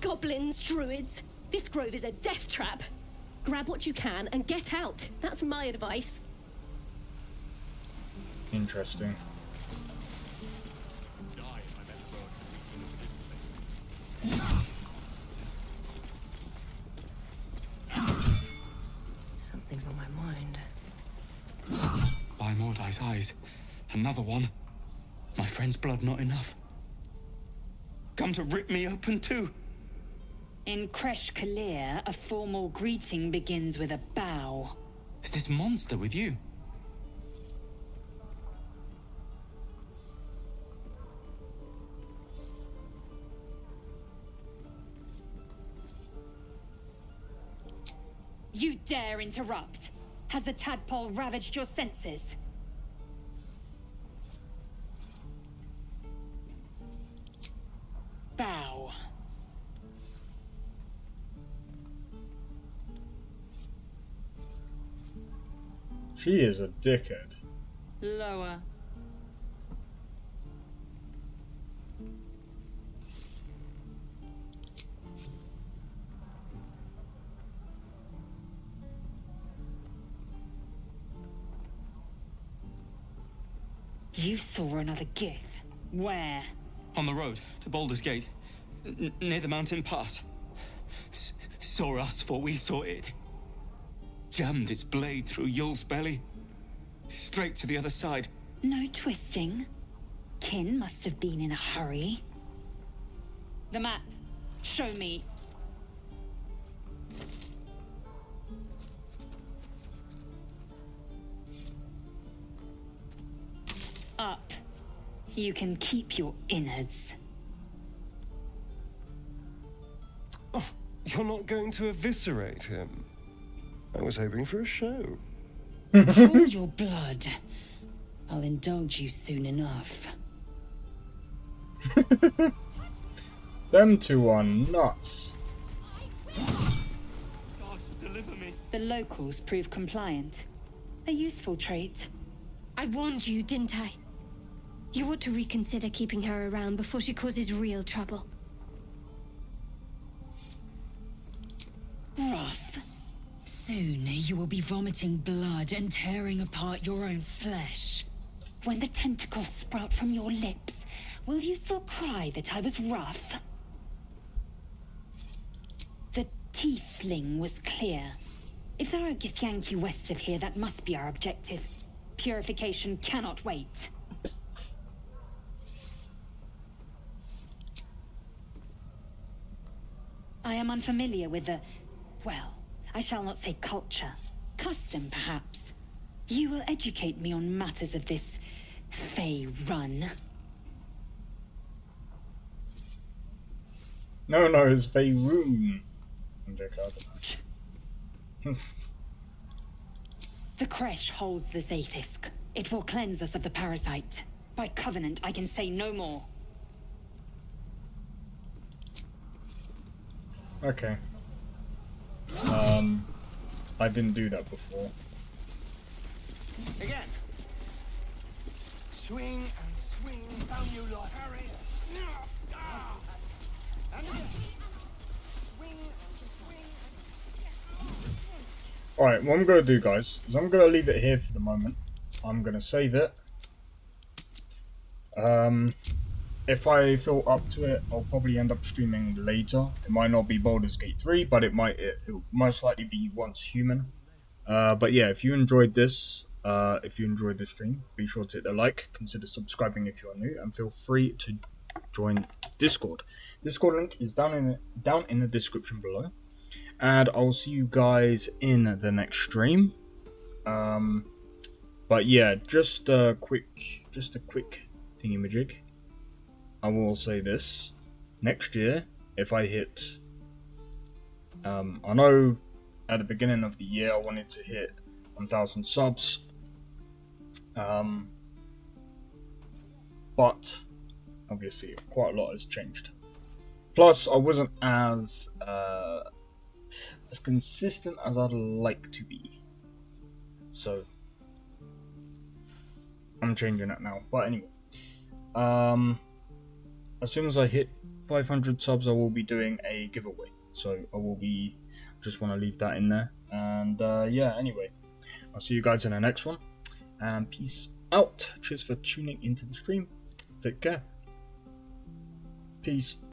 Goblins, druids. This grove is a death trap. Grab what you can and get out. That's my advice. Interesting. Something's on my mind. By Mordai's eyes. Another one. My friend's blood not enough. Come to rip me open too. In Kresh Kalir, a formal greeting begins with a bow. Is this monster with you? You dare interrupt? Has the tadpole ravaged your senses? Bow. She is a dickhead. Lower. You saw another Gith. Where? On the road to Baldurs Gate, near the mountain pass. Saw us, for we saw it. Jammed its blade through Yul's belly. Straight to the other side. No twisting. Kin must have been in a hurry. The map. Show me. Up. You can keep your innards. Oh, you're not going to eviscerate him? I was hoping for a show. Hold your blood. I'll indulge you soon enough. Them two are nuts. Gods, deliver me. The locals prove compliant. A useful trait. I warned you, didn't I? You ought to reconsider keeping her around before she causes real trouble. Rough. Soon you will be vomiting blood and tearing apart your own flesh. When the tentacles sprout from your lips, will you still cry that I was rough? The tiefling was clear. If there are Githyanki west of here, that must be our objective. Purification cannot wait. I am unfamiliar with the... well, I shall not say culture. Custom, perhaps. You will educate me on matters of this... Fey run. No, it's Faerun. The Kresh holds the Zaithisk. It will cleanse us of the parasite. By covenant, I can say no more. Okay. I didn't do that before. Again. Swing and swing down you lot. Harry. Alright, what I'm going to do, guys, is I'm going to leave it here for the moment. I'm going to save it. If I feel up to it, I'll probably end up streaming later. It might not be Baldur's Gate 3, but it'll most likely be Once Human. But yeah, if you enjoyed this, if you enjoyed the stream, be sure to hit the like, consider subscribing if you are new, and feel free to join Discord. Discord link is down in the description below. And I'll see you guys in the next stream. But yeah, just a quick thingy-majig. I will say this: next year, if I hit, I know at the beginning of the year I wanted to hit 1,000 subs, but obviously quite a lot has changed. Plus, I wasn't as consistent as I'd like to be, so I'm changing that now. But anyway, as soon as I hit 500 subs, I will be doing a giveaway, so I will be just want to leave that in there. And yeah, anyway, I'll see you guys in the next one, and peace out. Cheers for tuning into the stream. Take care. Peace.